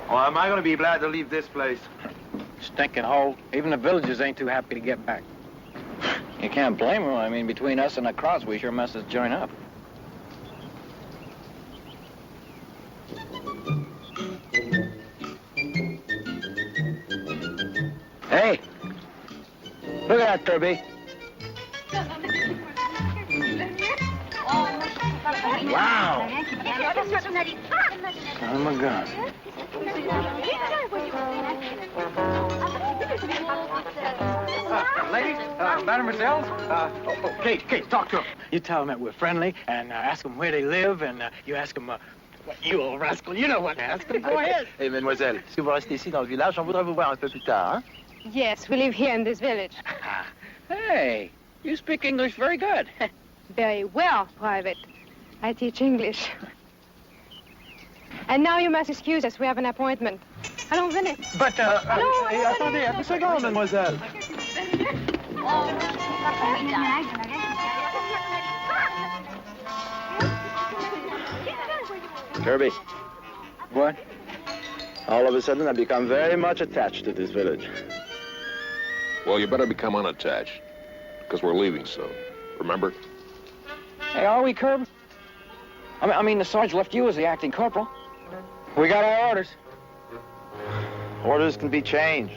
Oh, am I going to be glad to leave this place? Stinking hole. Even the villagers ain't too happy to get back. You can't blame them. I mean, between us and the cross, we sure must have joined up. Hey! Look at that, Kirby. Wow! Oh, my God. Ladies, mademoiselles, Kate, talk to them. You tell them that we're friendly, and ask them where they live, and you ask them, you old rascal, you know what to ask them. Go ahead. Hey, mademoiselle, si vous restez ici dans le village, on voudrait vous voir un peu plus tard, hein? Yes, we live here in this village. Hey, you speak English very good. Very well, Private. I teach English. And now you must excuse us. We have an appointment. Allons, venez. But, attendez, un second, mademoiselle. Kirby. What? All of a sudden, I've become very much attached to this village. Well, you better become unattached, because we're leaving soon. Remember? Hey, are we, Kirby? I mean, the sergeant left you as the acting corporal. We got our orders. Orders can be changed.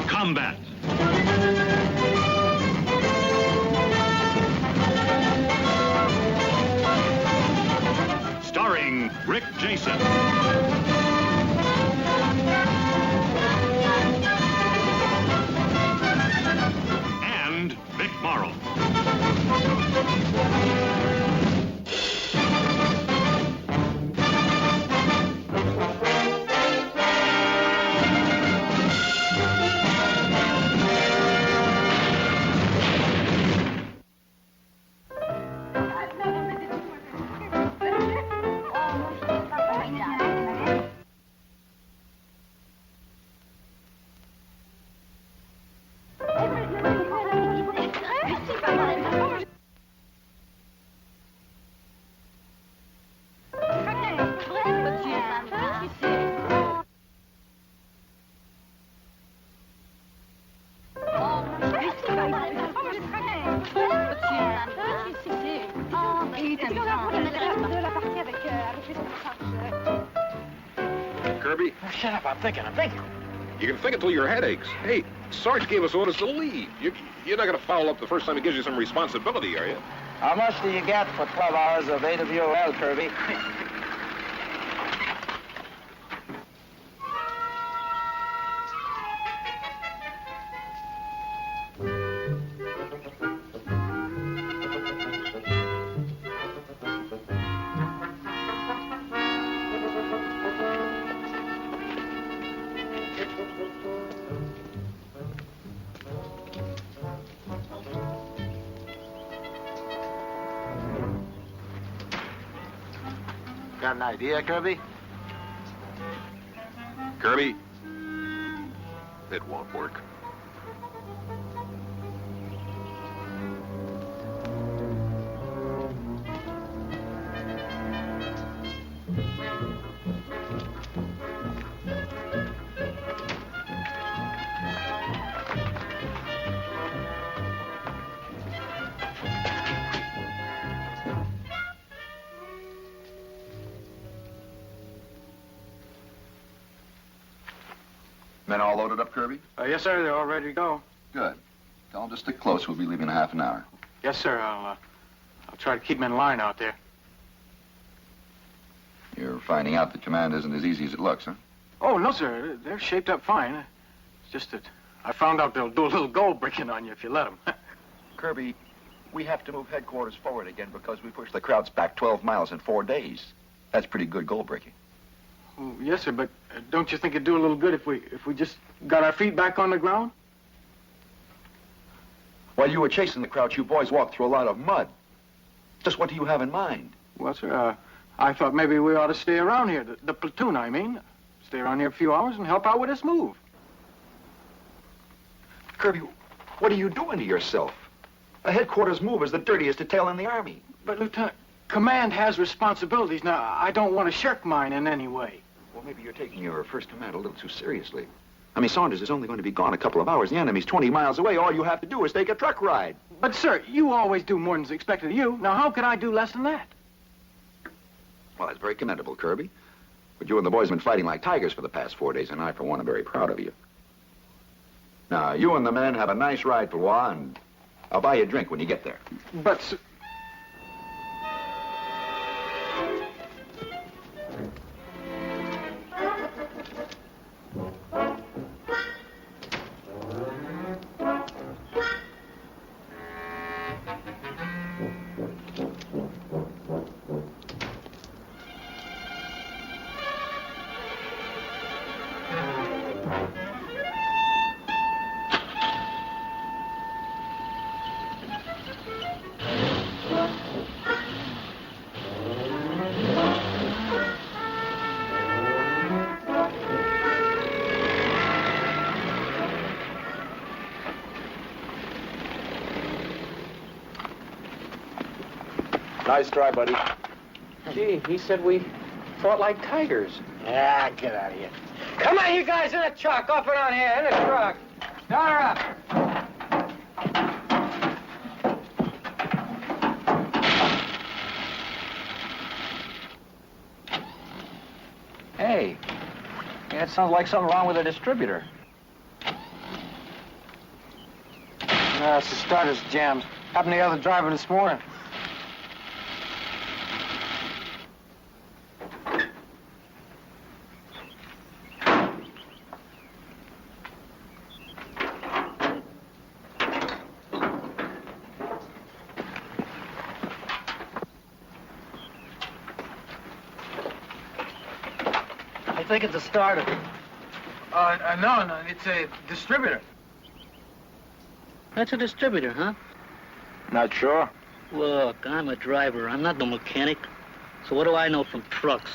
Combat. Starring Rick Jason. And Vic Morrow. Kirby? Oh, shut up, I'm thinking. You can think until your head aches. Hey, Sarge gave us orders to leave. You're not going to foul up the first time he gives you some responsibility, are you? How much do you get for 12 hours of AWOL, Kirby? Got an idea, Kirby? Kirby? It won't work. Men all loaded up, Kirby? Yes, sir. They're all ready to go. Good. Tell them to stick close. We'll be leaving in half an hour. Yes, sir. I'll try to keep them in line out there. You're finding out that command isn't as easy as it looks, huh? Oh, no, sir. They're shaped up fine. It's just that I found out they'll do a little gold bricking on you if you let them. Kirby, we have to move headquarters forward again because we pushed the Krauts back 12 miles in 4 days. That's pretty good gold breaking. Oh, yes, sir, but don't you think it'd do a little good if we just got our feet back on the ground? While you were chasing the Krauts, you boys walked through a lot of mud. Just what do you have in mind? Well, sir, I thought maybe we ought to stay around here. The platoon, I mean. Stay around here a few hours and help out with this move. Kirby, what are you doing to yourself? A headquarters move is the dirtiest detail in the Army. But, Lieutenant, command has responsibilities. Now, I don't want to shirk mine in any way. Well, maybe you're taking your first command a little too seriously. I mean, Saunders is only going to be gone a couple of hours. The enemy's 20 miles away. All you have to do is take a truck ride. But, sir, you always do more than's expected of you. Now, how could I do less than that? Well, that's very commendable, Kirby. But you and the boys have been fighting like tigers for the past 4 days, and I, for one, am very proud of you. Now, you and the men have a nice ride, Palois, and I'll buy you a drink when you get there. But, sir... Nice try, buddy. Gee, he said we fought like tigers. Ah, get out of here. Come on, you guys, in the truck. Off and on here, in the truck. Start her up. Hey, that sounds like something wrong with the distributor. No, it's the starter's jammed. Happened to the other driver this morning. I think it's a starter. No, it's a distributor. That's a distributor, huh? Not sure. Look, I'm a driver. I'm not no mechanic. So what do I know from trucks?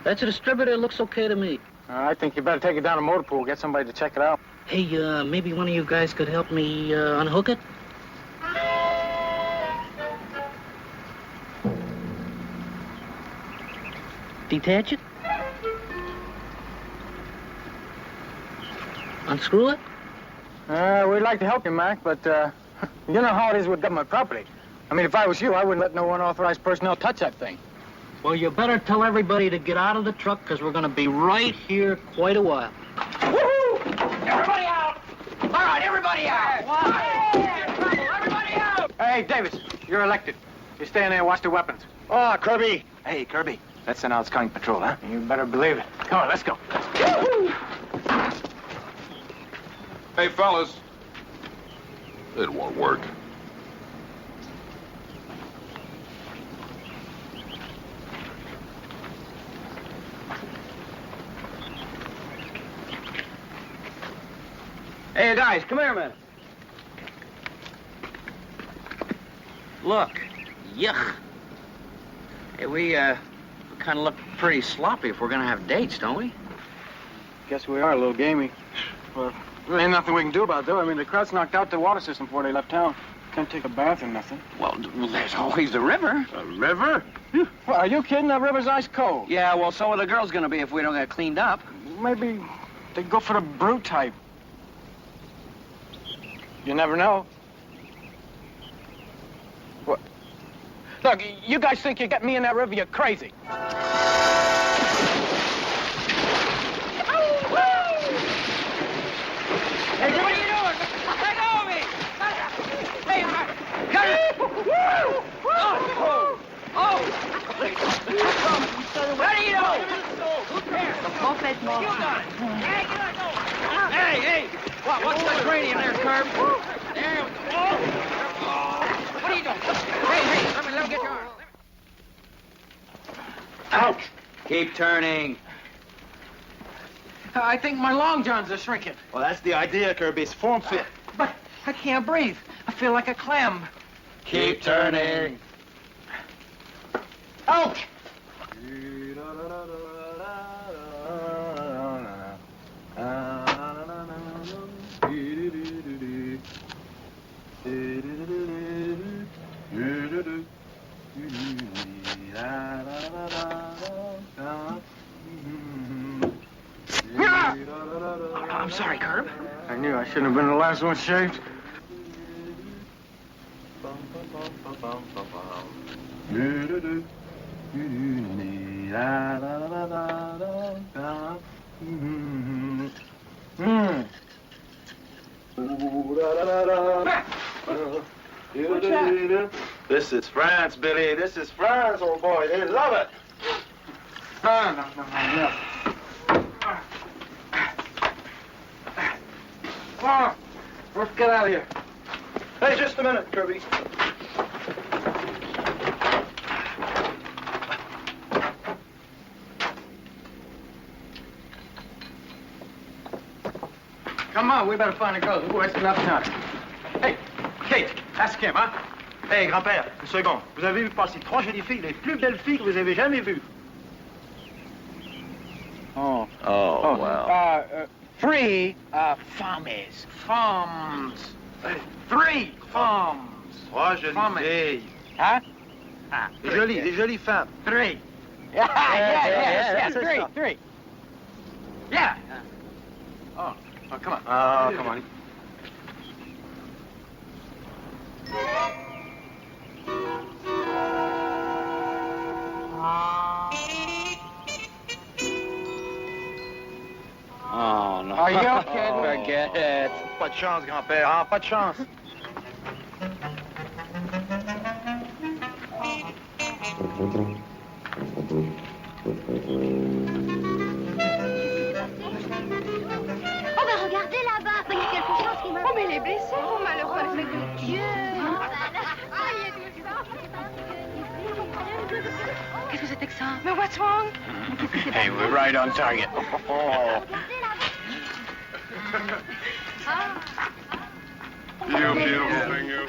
That's a distributor. It looks okay to me. I think you better take it down to motor pool, get somebody to check it out. Hey, maybe one of you guys could help me unhook it? Detach it? Unscrew it? We'd like to help you, Mac, but, you know how it is with government property. I mean, if I was you, I wouldn't let no unauthorized personnel touch that thing. Well, you better tell everybody to get out of the truck, because we're going to be right here quite a while. Woohoo! Everybody out! All right, everybody out! Everybody out! Hey, Davis, you're elected. You stay in there and watch the weapons. Oh, Kirby. Hey, Kirby, let's send out scouting patrol, huh? You better believe it. Come on, let's go. Hey, fellas. It won't work. Hey, guys, come here a minute. Look. Yuck. Hey, we kind of look pretty sloppy if we're going to have dates, don't we? Guess we are a little gamey. Well, there ain't nothing we can do about it, though. I mean, the Krauts knocked out the water system before they left town. Can't take a bath or nothing. Well, there's always the river. A river? Well, are you kidding? That river's ice cold. Yeah, well, so are the girls gonna be if we don't get cleaned up. Maybe they go for the brute type. You never know. What? Look, you guys think you get me in that river, you're crazy. What do you know? Complètement. Hey! What's the cranium there, Curb? There. What are you doing? Hey, let me get your arm. Ouch! Keep turning. I think my long johns are shrinking. Well, that's the idea, Kirby. It's form fit. But I can't breathe. I feel like a clam. Keep turning. Ouch! I'm sorry, Curb. I knew I shouldn't have been the last one shaved. This is France, Billy. This is France, old boy. They love it. No. Oh, let's get out of here. Hey, just a minute, Kirby. Come on, we better find a girl. We're wasting enough time. Hey, Kate, ask him, huh? Hey, grand-père, une seconde. Vous avez vu passer 3 jolies filles, les plus belles filles que vous avez jamais vues. Oh. Oh, wow. 3 femmes. Femmes. 3 femmes. 3 jolies Femmes. filles. Huh? Des jolies femmes. 3. Yes, Three. Yeah. Oh, come on. Oh, come on. Oh, no. Are you kidding? Forget it. Pas de chance, grand-père. Ah, pas de chance. Oh, ben regardez là-bas, il y a quelque chose qui me... Oh, mais les blessés, oh, malheureux. Mais mon Dieu! Qu'est-ce que c'était que ça? Mais what's wrong? Hey, we're right on target. Oh. You beautiful thing, you.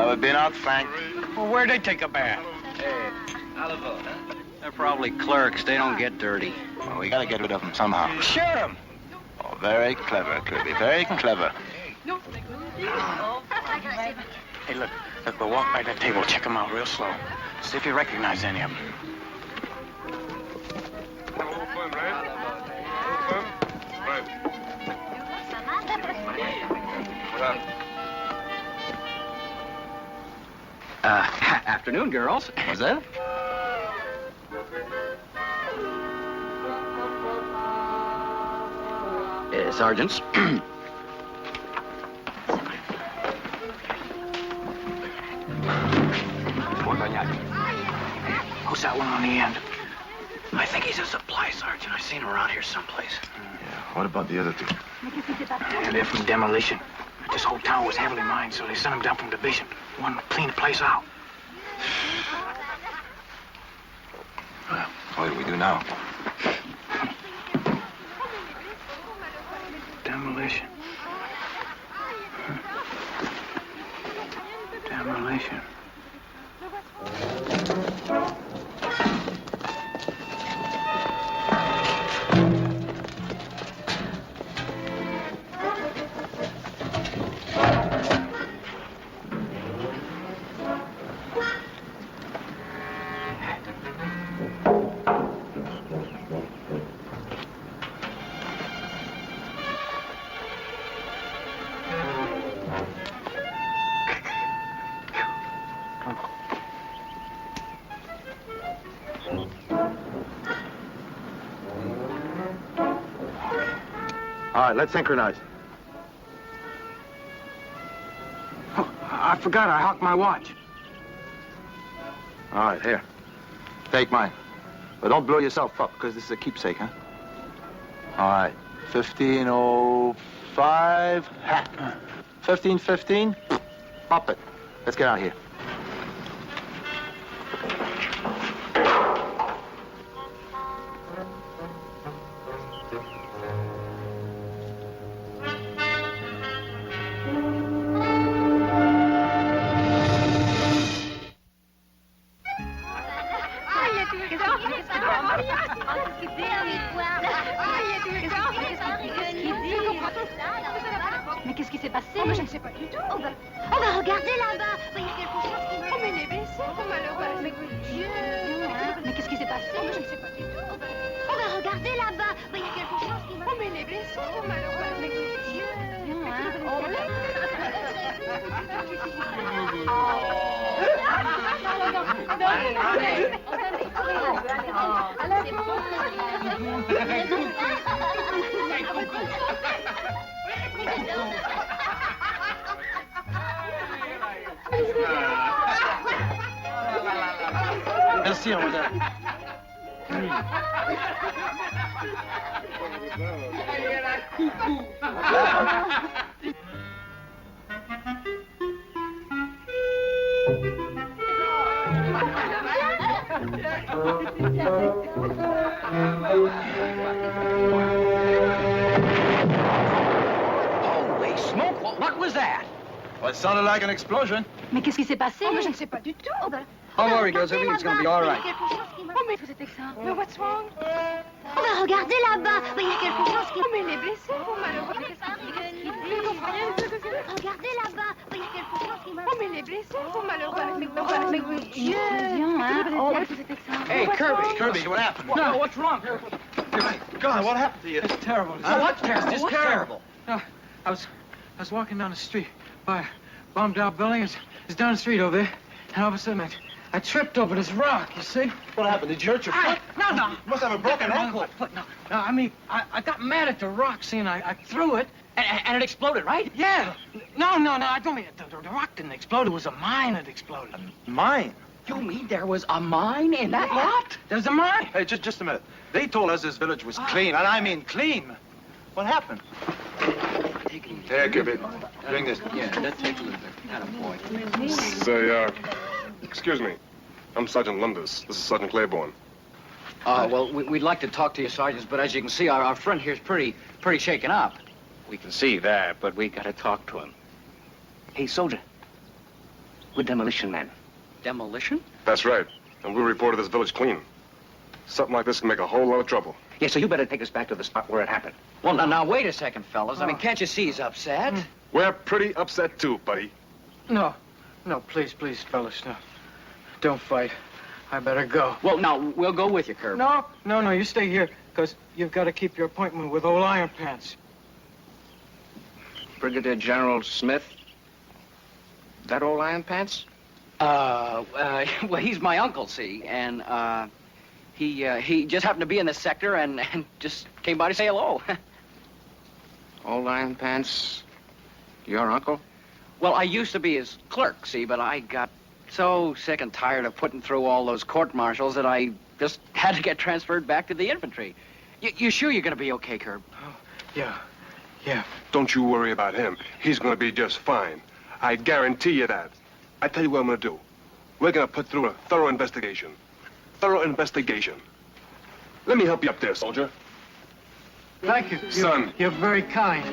We've been out, Frank. Well, where'd they take a bath? They're probably clerks. They don't get dirty. Well, we gotta get rid of them somehow. Shoot them! Oh, very clever, Kirby. Very clever. Hey, look, we'll walk by that table, check them out real slow. See if you recognize any of them. Open, right? Open. Right. What up? Afternoon, girls. What's that? Sergeants. Who's that one on the end? I think he's a supply sergeant. I've seen him around here someplace. Yeah, what about the other two? And they're from demolition. This whole town was heavily mined, so they sent them down from division. Wanted to clean the place out. Well, what do we do now? Demolition. Demolition. All right, let's synchronize. Oh, I forgot I hocked my watch. All right, here. Take mine. But don't blow yourself up, because this is a keepsake, huh? All right. 1505. Ha. 1515. Up it. Let's get out of here. Mais qu'est-ce qui s'est passé? Oh, mais je ne sais pas du tout. On va regarder là-bas. Il y a quelque chose qui me... Oh, mais les blessés, malheureux. Mais Dieu. Mais qu'est-ce qui s'est passé? Oh, mais je ne sais pas du tout. On va regarder là-bas. Il y a quelque chose qui me... Oh, mais les blessés, malheureux. Mais Dieu. Merci, madame. Holy smoke, what was that? Well, it sounded like an explosion. Mais qu'est-ce qui s'est passé? Oh, mais je ne sais pas du tout. Don't worry, girls. Everything's gonna be all right. Oh, mais c'était ça. Mais what's wrong? On va regarder là-bas. Il y a quelque chose qui... Oh, mais les blessés, malheureux. Regardez là-bas. Il y a quelque chose qui me... Oh, mais les blessés, malheureux. Mais Dieu. Oh, Hey, Kirby. Kirby, what happened? No, what's wrong? God, what happened to you? It's terrible. What's terrible? Just terrible. No, I was walking down the street by a bombed-out building. It's down the street over there. And all of a sudden, I tripped over this rock, you see? What happened? Did you hurt your foot? No. You must have a broken ankle. No, I mean, I got mad at the rock, see, and I threw it. And it exploded, right? Yeah. No, I don't mean it. The rock didn't explode. It was a mine that exploded. Mine? You mean there was a mine in that lot? There's a mine. Hey, just a minute. They told us this village was clean, and I mean clean. What happened? Here, Kirby. Drink this. Yeah, that takes a little bit. Attaboy. Say, excuse me. I'm Sergeant Lundis. This is Sergeant Claiborne. Well, we'd like to talk to you, Sergeant, but as you can see, our friend here's pretty shaken up. We can see that, but we gotta talk to him. Hey, soldier. We're demolition men. Demolition? That's right. And we reported this village clean. Something like this can make a whole lot of trouble. Yeah, so you better take us back to the spot where it happened. Well, now, wait a second, fellas. I mean, can't you see he's upset? We're pretty upset, too, buddy. No, please, fellas, no. Don't fight. I better go. Well, now, we'll go with you, Kirby. No, you stay here, because you've got to keep your appointment with old Iron Pants. Brigadier General Smith? That old Iron Pants? Well, he's my uncle, see, and, he just happened to be in this sector and just came by to say hello. Old Iron Pants? Your uncle? Well, I used to be his clerk, see, but I got so sick and tired of putting through all those court-martials that I just had to get transferred back to the infantry. You sure you're gonna be okay, Curb? Oh, yeah. Don't you worry about him. He's gonna be just fine. I guarantee you that. I tell you what I'm gonna do. We're gonna put through a thorough investigation. Let me help you up there, soldier. Thank you. Son. You're very kind.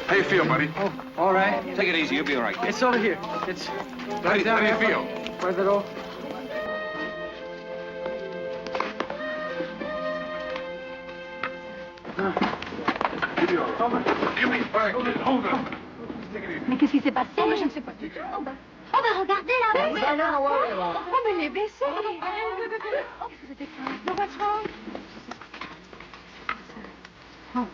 How you feel, buddy? Oh, all right. Take it easy, you'll be all right. It's over here. It's How do you feel? Where's it all? Give me back. Hold on. Mais qu'est-ce qui s'est passé? Oh, mais je ne sais pas du tout. On va regarder là-bas. Oh, mais les blessés. Oh, qu'est-ce que c'était ça? No, what's wrong? Oh.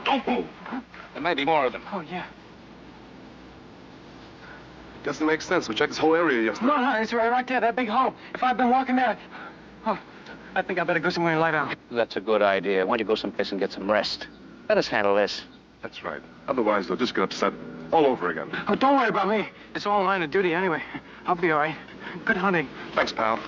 Don't move. There may be more of them. Oh, yeah. Doesn't make sense. We checked this whole area yesterday. No, it's right there, that big hole. If I've been walking there, oh, I think I better go somewhere and lie down. That's a good idea. Why don't you go someplace and get some rest? Let us handle this. That's right. Otherwise, they'll just get upset all over again. Oh, don't worry about me. It's all line of duty anyway. I'll be all right. Good hunting. Thanks, pal.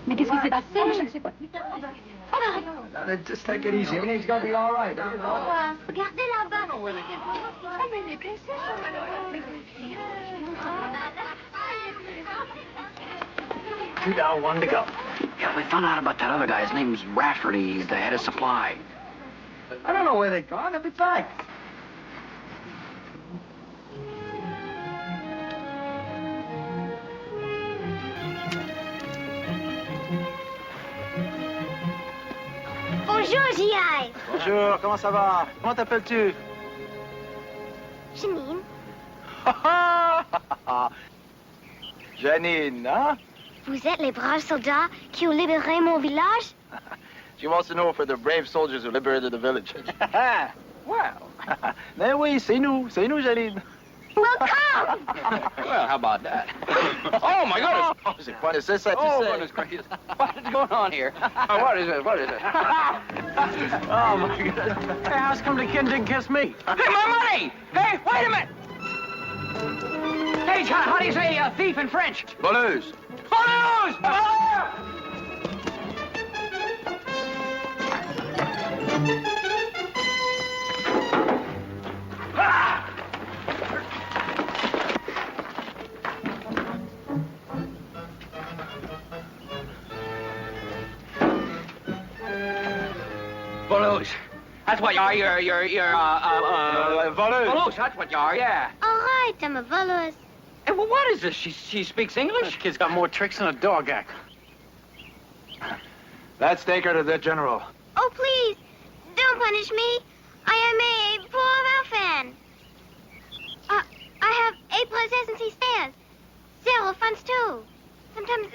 Mais qu'est-ce qui s'est passé? Je ne sais pas. Just take it easy. Everything's gonna be all right. Regardez là-bas. Oh, mais il est blessé, Two down, one to go. Yeah, we found out about that other guy. His name's Rafferty. He's the head of supply. I don't know where they're gone. They'll be back. Bonjour, J.I. Bonjour, comment ça va? Comment t'appelles-tu? Janine. Janine, hein? Vous êtes les braves soldats qui ont libéré mon village? She wants to know if we're the brave soldiers who liberated the village. Well, mais oui, c'est nous, Janine. Welcome! Well, how about that? Oh, my goodness! Oh, c'est quoi nécessaire, tu Oh, sais. goodness gracious. What is going on here? What is it? What is it? Oh, my goodness. Hey, how's come the kid didn't kiss me? Hey, my money! Hey, wait a minute! Hey, how do you say thief in French? Voleuse. Voleuse! Voleuse. That's what you are. Voleuse. Voleuse, that's what you are, yeah. All right, I'm a voleuse. Hey, well, what is this? She speaks English? This kid's got more tricks than a dog act. Let's take her to the general. Oh, please, don't punish me. I am a poor orphan. I have 8 princesses and 6 stands. 0 funds, too. Sometimes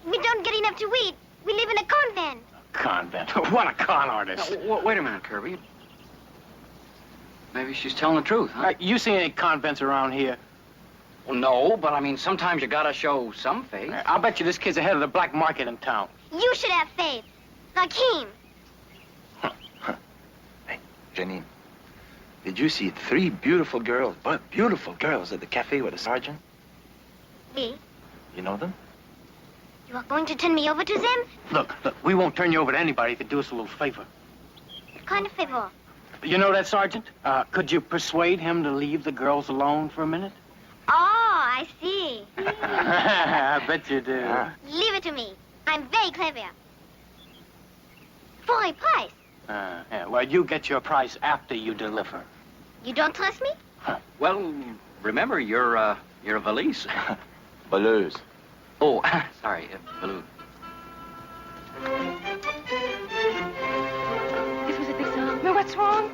we don't get enough to eat. We live in a convent. Convent. What a con artist. Now, wait a minute, Kirby. Maybe she's telling the truth, huh? You seen any convents around here? Well, no, but I mean, sometimes you gotta show some faith. I'll bet you this kid's ahead of the black market in town. You should have faith, like him. Hey, Janine, did you see 3 beautiful girls, beautiful girls at the cafe with the sergeant? Me? You know them? You are going to turn me over to them? Look, we won't turn you over to anybody if you do us a little favor. What kind of favor? You know that sergeant? Could you persuade him to leave the girls alone for a minute? Oh, I see. I bet you do. Leave it to me. I'm very clever. For a price. Yeah, well, you get your price after you deliver. You don't trust me? Well, remember, you're a valise. Voleuse. Oh, sorry, balloon. Qu'est-ce que c'était ça? Mais what's wrong?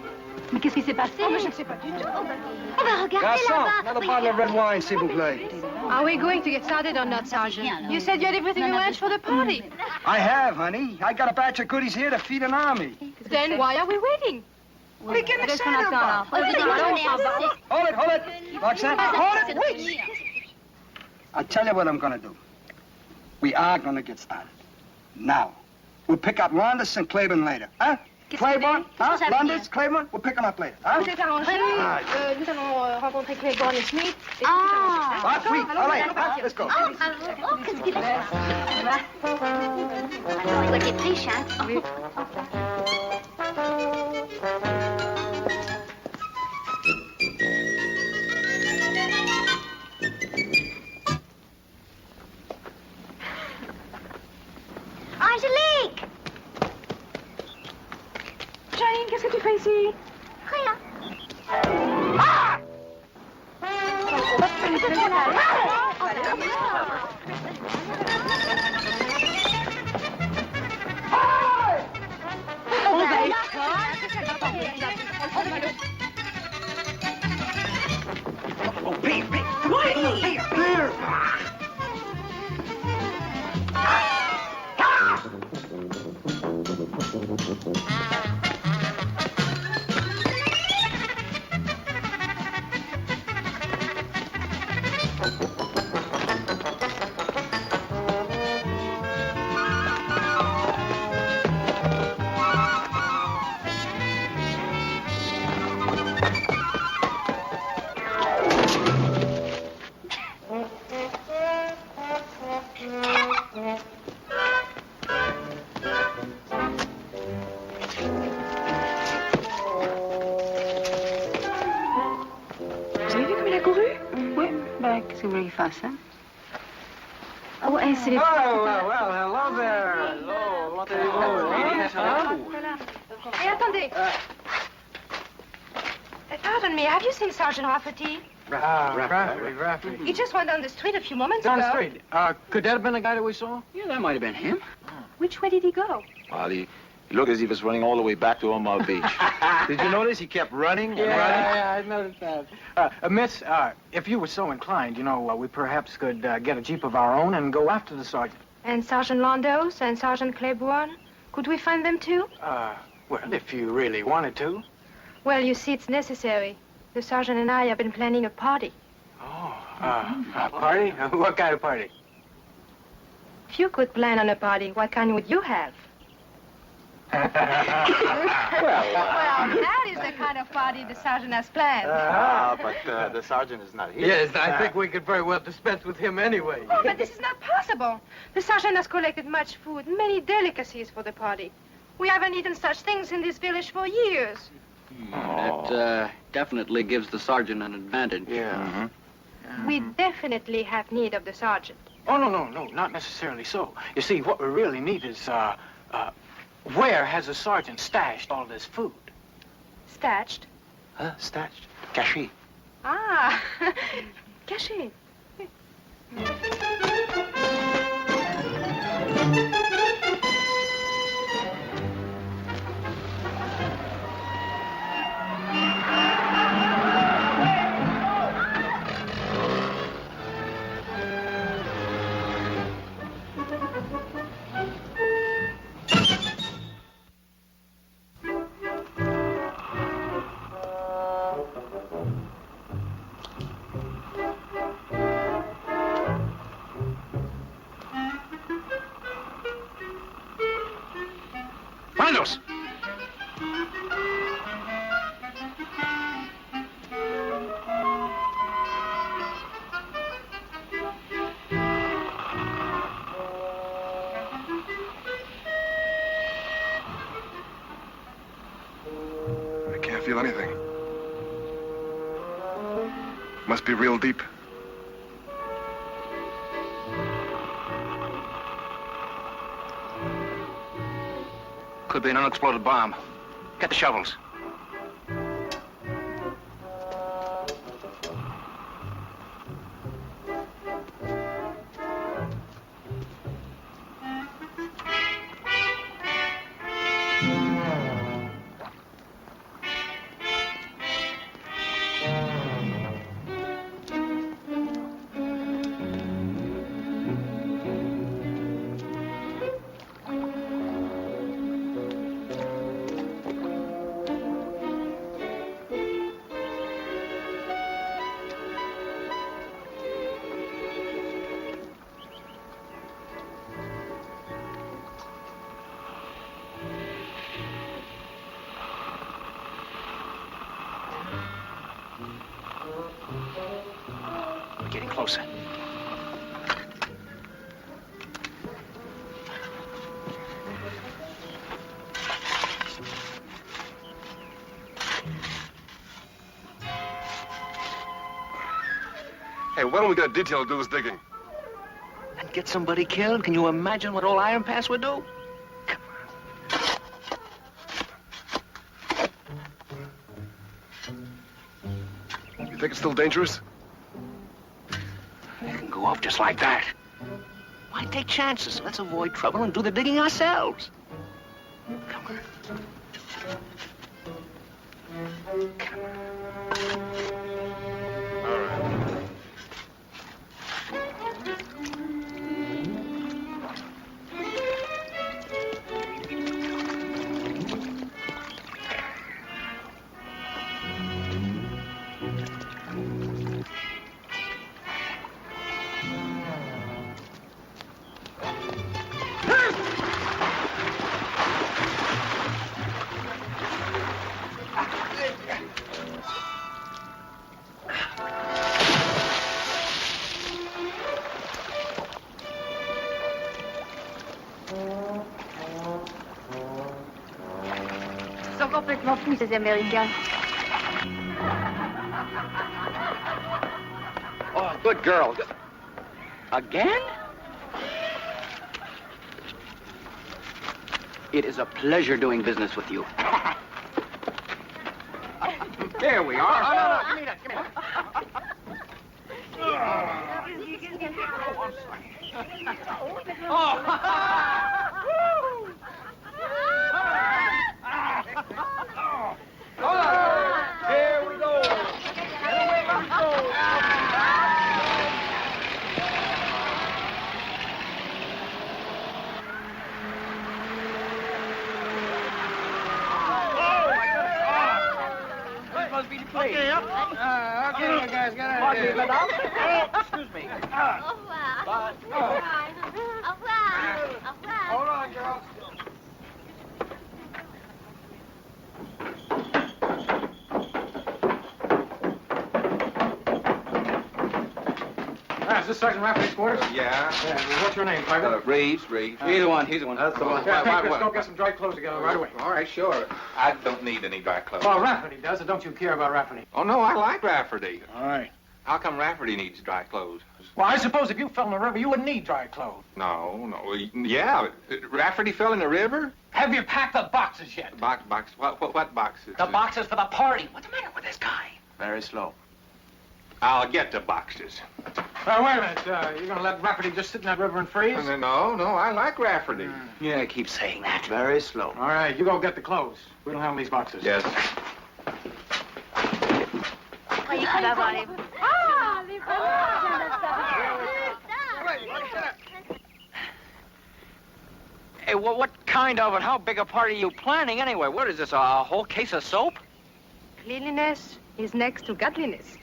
Mais qu'est-ce qui s'est passé? Oh, mais je ne sais pas du tout. On va regarder là-bas. Another bottle of red wine, s'il vous plaît. Are we going to get started or not, Sergeant? You said you had everything you want for the party. I have, honey. I got a batch of goodies here to feed an army. Then why are we waiting? We can Qu'est-ce qu'on accept attend, là? Hold it. Roxanne, hold it, wait. I'll tell you what I'm gonna do. We are gonna get started. Now. We'll pick up Landis and Claiborne later, huh? Claiborne, huh? Landis, Claiborne, we'll pick them up later, huh? C'est arrangé. Nous allons rencontrer Claiborne et Smith. Ah. Ah, oui, all right, let's go. Oh, qu'est-ce qu'il fait? Il était riche, hein? Oui. Angélique! Janine, qu'est-ce que tu fais ici? Rien. Ah! Oh, Pete, come on, here. Oh, hey, c'est les... well, hello there. Hello. Hey, attendez. Pardon me, have you seen Sergeant Rafferty? Rafferty. He just went down the street a few moments Down ago. the street. Could that have been the guy that we saw? Yeah, that might have been him. Which way did he go? Well, he looked as if he was running all the way back to Omaha Beach. Did you notice he kept running and running? Yeah, I noticed that. Miss, if you were so inclined, we perhaps could get a jeep of our own and go after the sergeant. And Sergeant Landos and Sergeant Claiborne? Could we find them too? Well, if you really wanted to. Well, you see, it's necessary. The sergeant and I have been planning a party. Oh, a party? What kind of party? If you could plan on a party, what kind would you have? Well, that is the kind of party the sergeant has planned. But the sergeant is not here. Yes, I think we could very well dispense with him anyway. Oh, but this is not possible. The sergeant has collected much food, many delicacies for the party. We haven't eaten such things in this village for years. That definitely gives the sergeant an advantage. Yeah. We definitely have need of the sergeant. Oh, no, not necessarily so. You see, what we really need is, where has the sergeant stashed all this food? Stashed? Huh? Stashed? Caché. Ah, caché. Landos! I can't feel anything. Must be real deep. Could be an unexploded bomb. Get the shovels. We're getting closer. Hey, why don't we get a detail to do this digging? And get somebody killed? Can you imagine what old Iron Pass would do? You think it's still dangerous? They can go off just like that. Why take chances? Let's avoid trouble and do the digging ourselves. Come on. All right. Ils sont complètement fous, ces Américains. Oh, good girl. Again? It is a pleasure doing business with you. There we are. Oh, no, give me that, give me Here we go. Away we go. Must be the place. Okay, up. Okay, you guys, get out of here. Excuse me. Au revoir. Bye. Au revoir. Au revoir. Hold on, girls. Is this Sergeant Rafferty's quarters? Yeah. Yeah. What's your name, Private? Reeves. He's the one, he's the one. That's the one. Yeah, let's go get some dry clothes together right away. All right, sure. I don't need any dry clothes. Well, Rafferty does, so don't you care about Rafferty? Oh, no, I like Rafferty. All right. How come Rafferty needs dry clothes? Well, I suppose if you fell in the river, you wouldn't need dry clothes. No. Yeah, Rafferty fell in the river? Have you packed the boxes yet? Box. What boxes? The boxes for the party. What's the matter with this guy? Very slow. I'll get the boxes. Wait a minute. You're going to let Rafferty just sit in that river and freeze? No, I like Rafferty. Yeah, I keep saying that. Very slow. All right, you go get the clothes. We don't have these boxes. Yes. Croyez qu'il va avoir les... Ah, les Hey, well, what kind of and how big a party are you planning anyway? What is this, a whole case of soap? Cleanliness is next to godliness.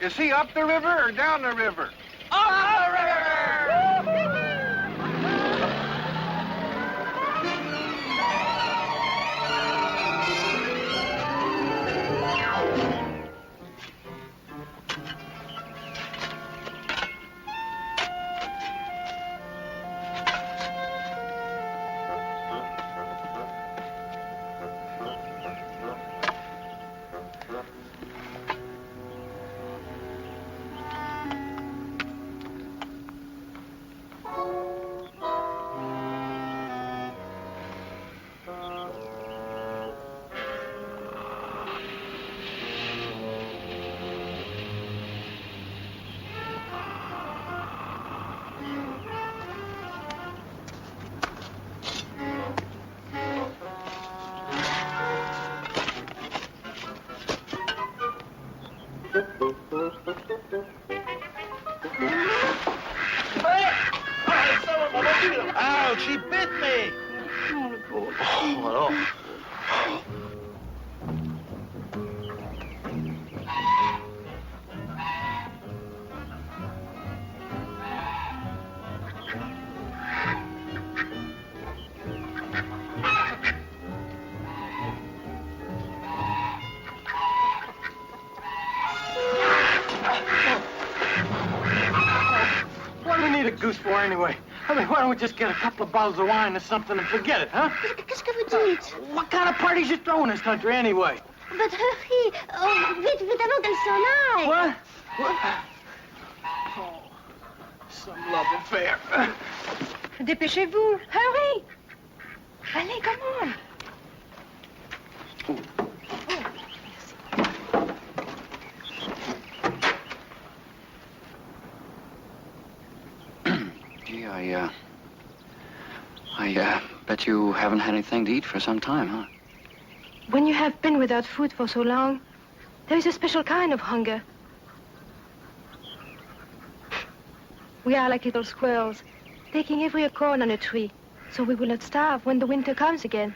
Is he up the river or down the river? Up the river! Ouch, she bit me. Oh. What do we need a goose for anyway? I mean, why don't we just get a couple of bottles of wine or something and forget it, huh? Qu'est-ce que vous dites? What kind of parties you throw in this country anyway? But hurry! Oh, vite, vite, avant qu'elle s'en aille! What? Oh, some love affair. Dépêchez-vous. Hurry! Allez, come on. Gee, I bet you haven't had anything to eat for some time, huh? When you have been without food for so long, there is a special kind of hunger. We are like little squirrels, taking every acorn on a tree, so we will not starve when the winter comes again.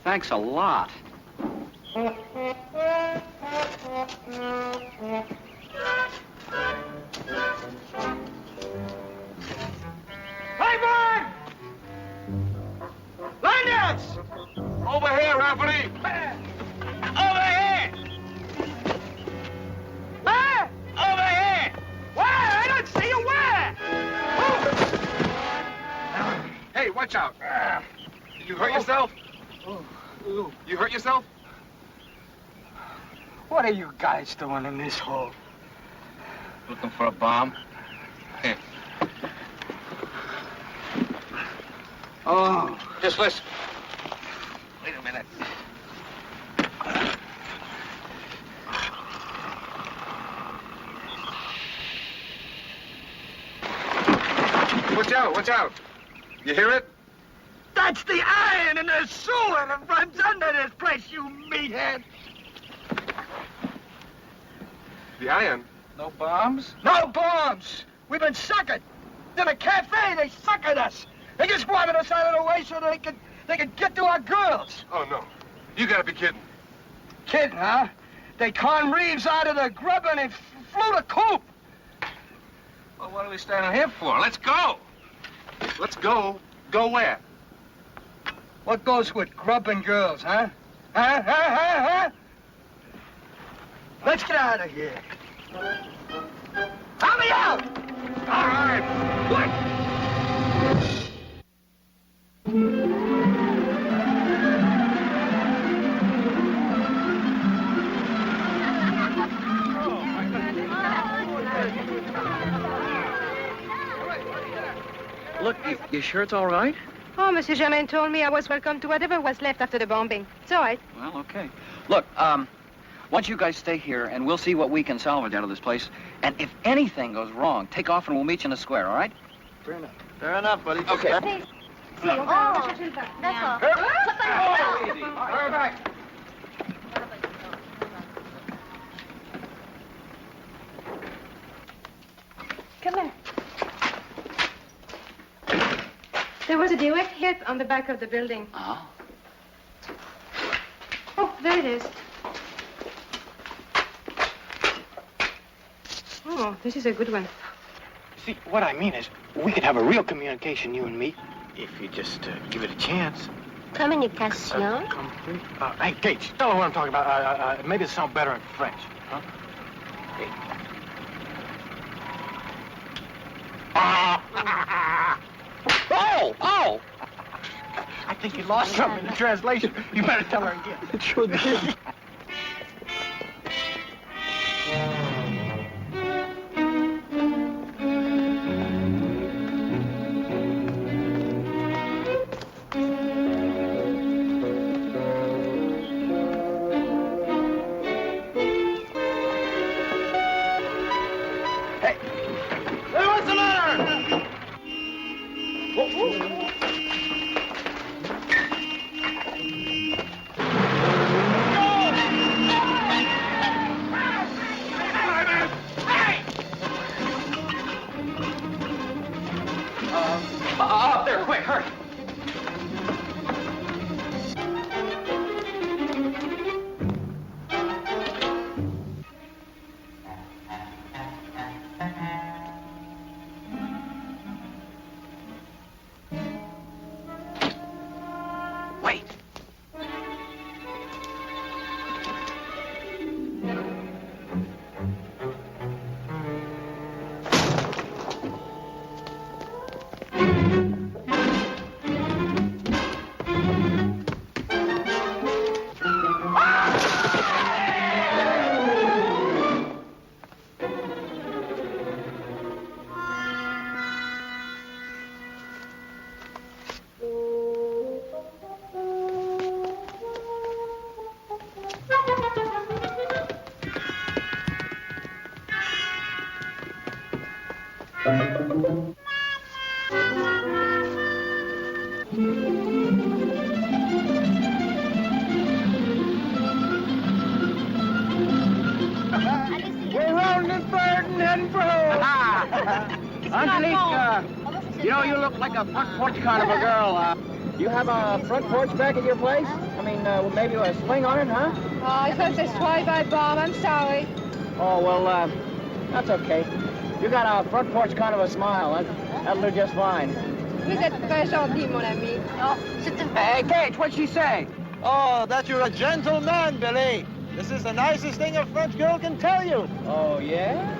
Thanks a lot. Clayburn! Line dance! Over here, Rafferty. Over here! Where? Over here! Where? I don't see you. Where? out. You hurt yourself? You hurt yourself? What are you guys doing in this hole? Looking for a bomb? Here. Oh. Just listen. Wait a minute. Watch out, watch out. You hear it? That's the iron in the sewer that runs under this place, you meathead. The iron? No bombs? No bombs. We've been suckered. In a cafe, they suckered us. They just wanted us out of the way so they could get to our girls. Oh, no. You gotta be kidding. Kidding, huh? They con Reeves out of the grub and they flew the coop. Well, what are we standing here for? Let's go. Let's go. Go where? What goes with grub and girls, huh? Huh? Let's get out of here. Help me out! All right. Look, you sure it's all right? Oh, Monsieur Germain told me I was welcome to whatever was left after the bombing. It's all right. Well, okay. Look, once you guys stay here, and we'll see what we can salvage out of this place. And if anything goes wrong, take off and we'll meet you in the square, all right? Fair enough. Fair enough, buddy. Okay. Si, on va chercher le bain. D'accord. Hurry back. Come here. There was a direct hit on the back of the building. Oh? Oh, there it is. Oh, this is a good one. See, what I mean is, we could have a real communication, you and me, if you just give it a chance. Communication. Hey, Gates, tell her what I'm talking about. Maybe it sounds better in French, huh? Hey. Oh! I think you lost something in the translation. You better tell her again. It sure did. Up there, quick, hurry. Wait. We're rolling and burden heading for home. Angelique, you know, you look like a front porch kind of a girl. You have a front porch back at your place? I mean, maybe a swing on it, huh? Oh, I thought this drive-by bomb. I'm sorry. Oh, well, that's okay. You got a front porch kind of a smile. That'll do just fine. Vous êtes très gentil, mon ami. Oh, c'est un... Hey, Gage, what'd she say? Oh, that you're a gentleman, Billy. This is the nicest thing a French girl can tell you. Oh, yeah?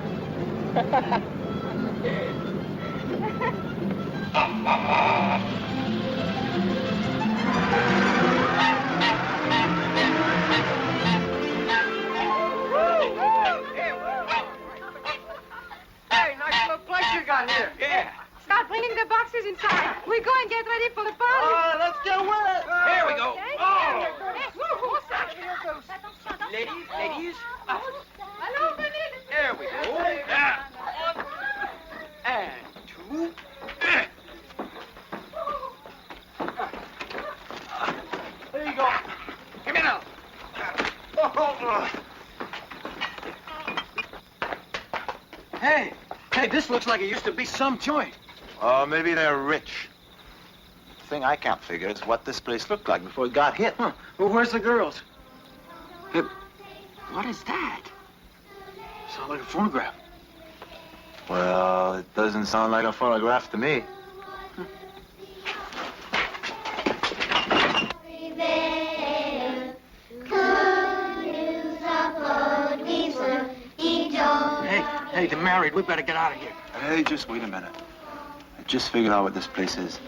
horses inside. We go and get ready for the party. Let's get with it. Here we go. Oh. Ladies. Hello, Benny. There we go. Yeah. And two. There you go. Come here now. Hey, this looks like it used to be some joint. Oh, maybe they're rich. The thing I can't figure is what this place looked like before it got hit. Huh. Well, where's the girls? Hey, what is that? Sounds like a phonograph. Well, it doesn't sound like a phonograph to me. Hey, they're married. We better get out of here. Hey, just wait a minute. I just figured out what this place is.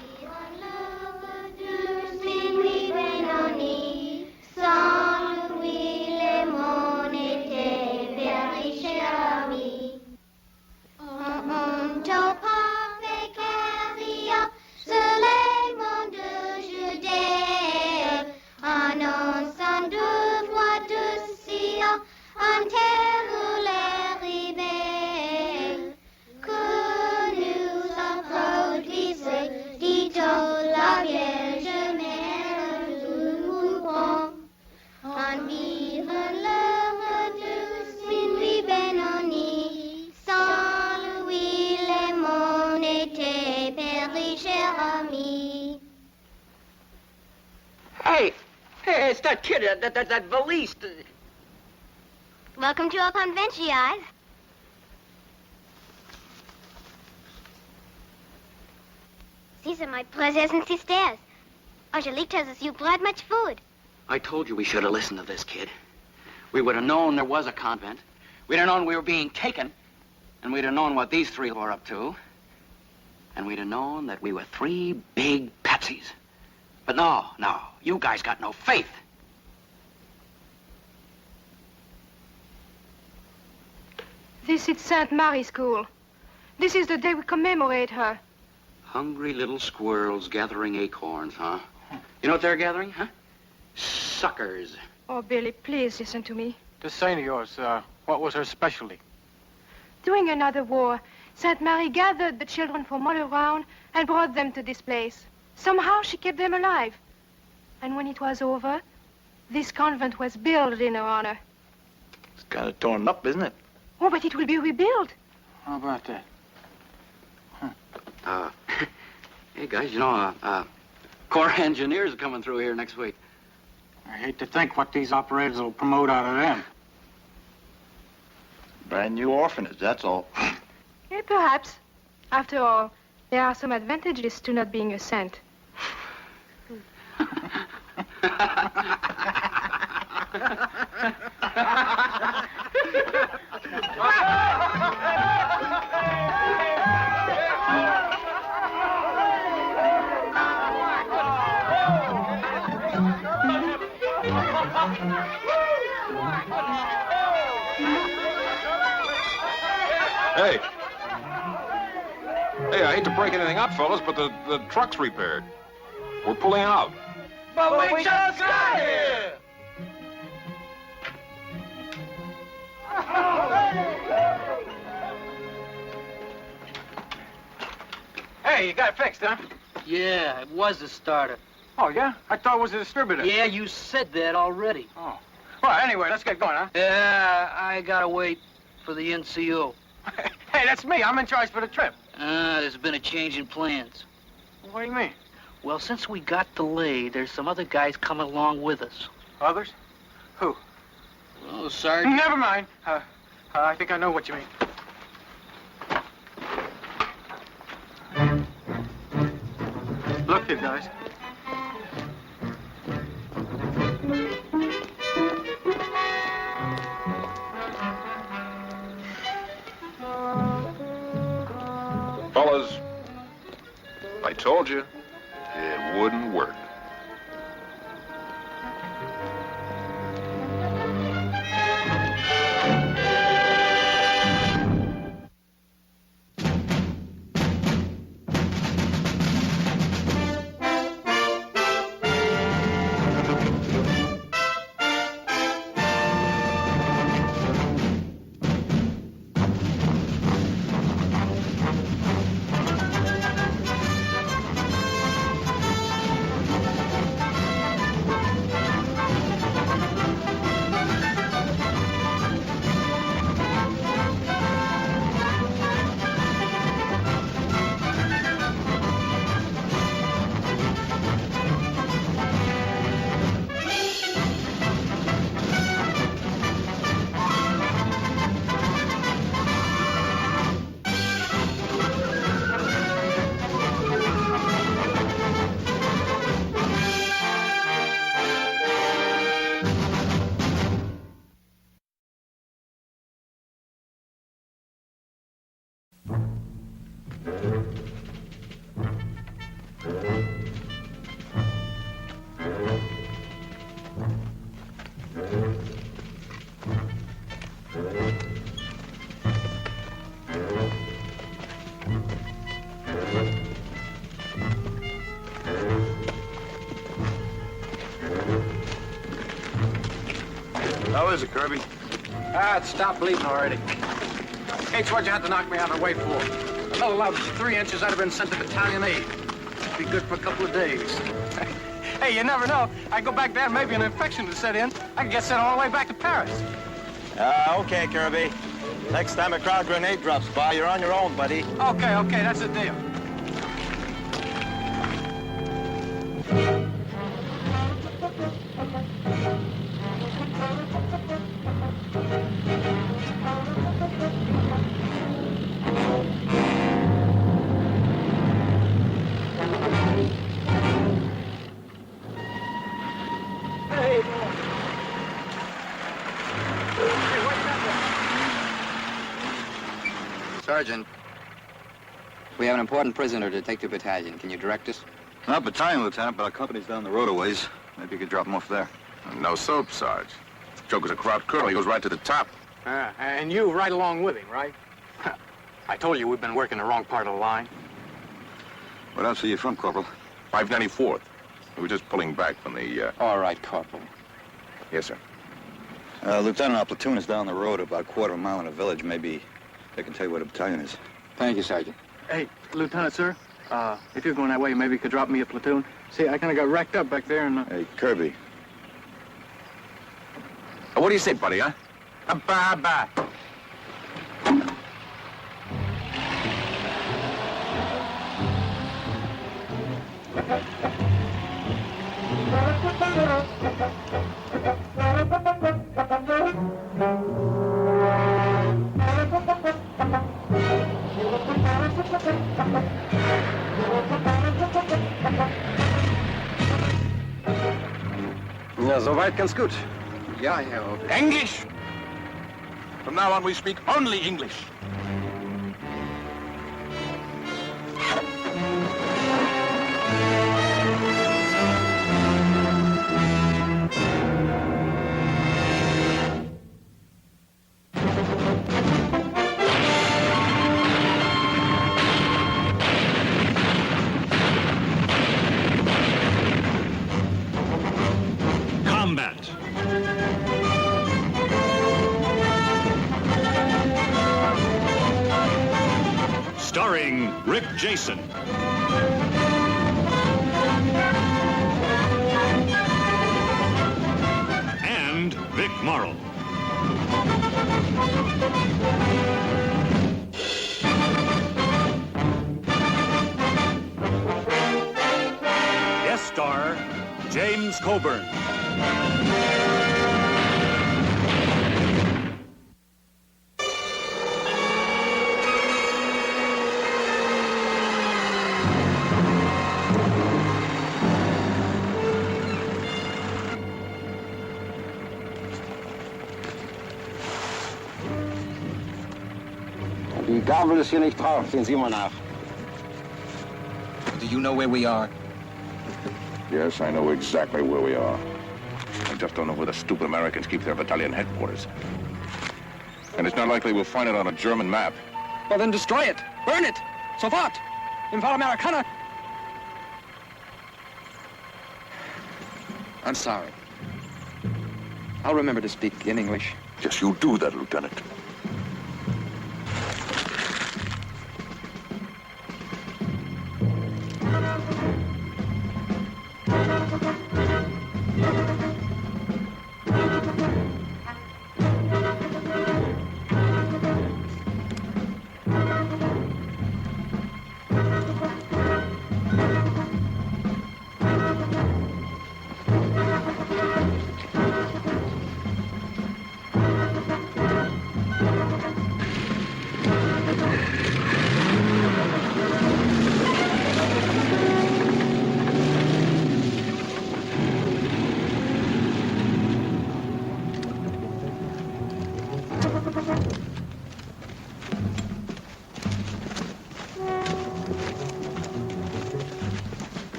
Hey, it's that kid, that valise. Welcome to our convent, guys. These are my brothers and sisters. Angelique tells us you brought much food. I told you we should have listened to this kid. We would have known there was a convent. We'd have known we were being taken. And we'd have known what these three were up to. And we'd have known that we were three big patsies. But no, you guys got no faith. This is St. Mary's School. This is the day we commemorate her. Hungry little squirrels gathering acorns, huh? You know what they're gathering, huh? Suckers. Oh, Billy, please listen to me. This saint of yours, what was her specialty? During another war, St. Mary gathered the children from all around and brought them to this place. Somehow she kept them alive. And when it was over, this convent was built in her honor. It's kind of torn up, isn't it? Oh, but it will be rebuilt. How about that? Hey, guys, you know, Corps of Engineers are coming through here next week. I hate to think what these operators will promote out of them. Brand new orphanage, that's all. Yeah, perhaps. After all, there are some advantages to not being a saint. Hey, I hate to break anything up, fellas, but the truck's repaired. We're pulling out. But we just got here! Hey, you got it fixed, huh? Yeah, it was a starter. Oh, yeah? I thought it was a distributor. Yeah, you said that already. Oh. Well, anyway, let's get going, huh? Yeah, I gotta wait for the NCO. Hey, that's me. I'm in charge for the trip. There's been a change in plans. What do you mean? Well, since we got delayed, there's some other guys coming along with us. Others? Who? Oh, Sergeant. Never mind. I think I know what you mean. Look here, guys. Fellas, I told you, it wouldn't work. How is it, Kirby? It stopped bleeding already. Gates, what'd you have to knock me out of the way for? Another loud 3 inches, I'd have been sent to battalion aid. Be good for a couple of days. Hey, you never know. I go back there, maybe an infection would set in. I could get sent all the way back to Paris. Okay, Kirby. Next time a crowd grenade drops by, you're on your own, buddy. Okay, that's the deal. Sergeant, we have an important prisoner to take to battalion. Can you direct us? Not battalion, Lieutenant, but our company's down the road a ways. Maybe you could drop him off there. No soap, Sarge. Joker's a crowd colonel. He goes right to the top. And you right along with him, right? I told you we've been working the wrong part of the line. What else are you from, Corporal? 594th. We were just pulling back from the, All right, Corporal. Yes, sir. Lieutenant, our platoon is down the road about a quarter of a mile in a village. Maybe they can tell you where the battalion is. Thank you, Sergeant. Hey, Lieutenant, sir, if you're going that way, maybe you could drop me a platoon. See, I kind of got wrecked up back there and... Hey, Kirby. What do you say, buddy, huh? Bye-bye. Ja, soweit ganz gut. Ja, Herr Ober. English! From now on, we speak only English. Combat. Starring Rick Jason. And Vic Morrow. Guest star, James Coburn. Die Gabel ist hier nicht drauf, sehen Sie mal nach. Do you know where we are? Yes, I know exactly where we are. I just don't know where the stupid Americans keep their battalion headquarters. And it's not likely we'll find it on a German map. Well, then destroy it. Burn it. Sofort. Im Fall Amerikaner. I'm sorry. I'll remember to speak in English. Yes, you do that, Lieutenant.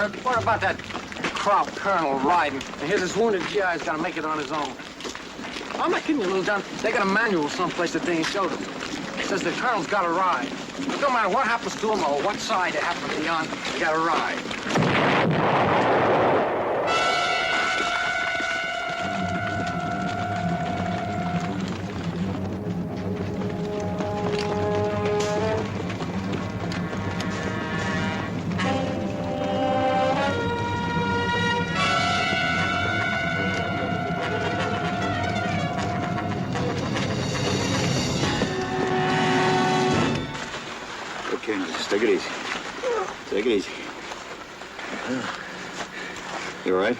What about that crop colonel riding? And here's this wounded GI's got to make it on his own. I'm not kidding you, Little John. They got a manual someplace that they ain't showed us. It says the colonel's got to ride. No matter what happens to him or what side they happen to be on, they got to ride. Okay, just take it easy. Take it easy. You all right?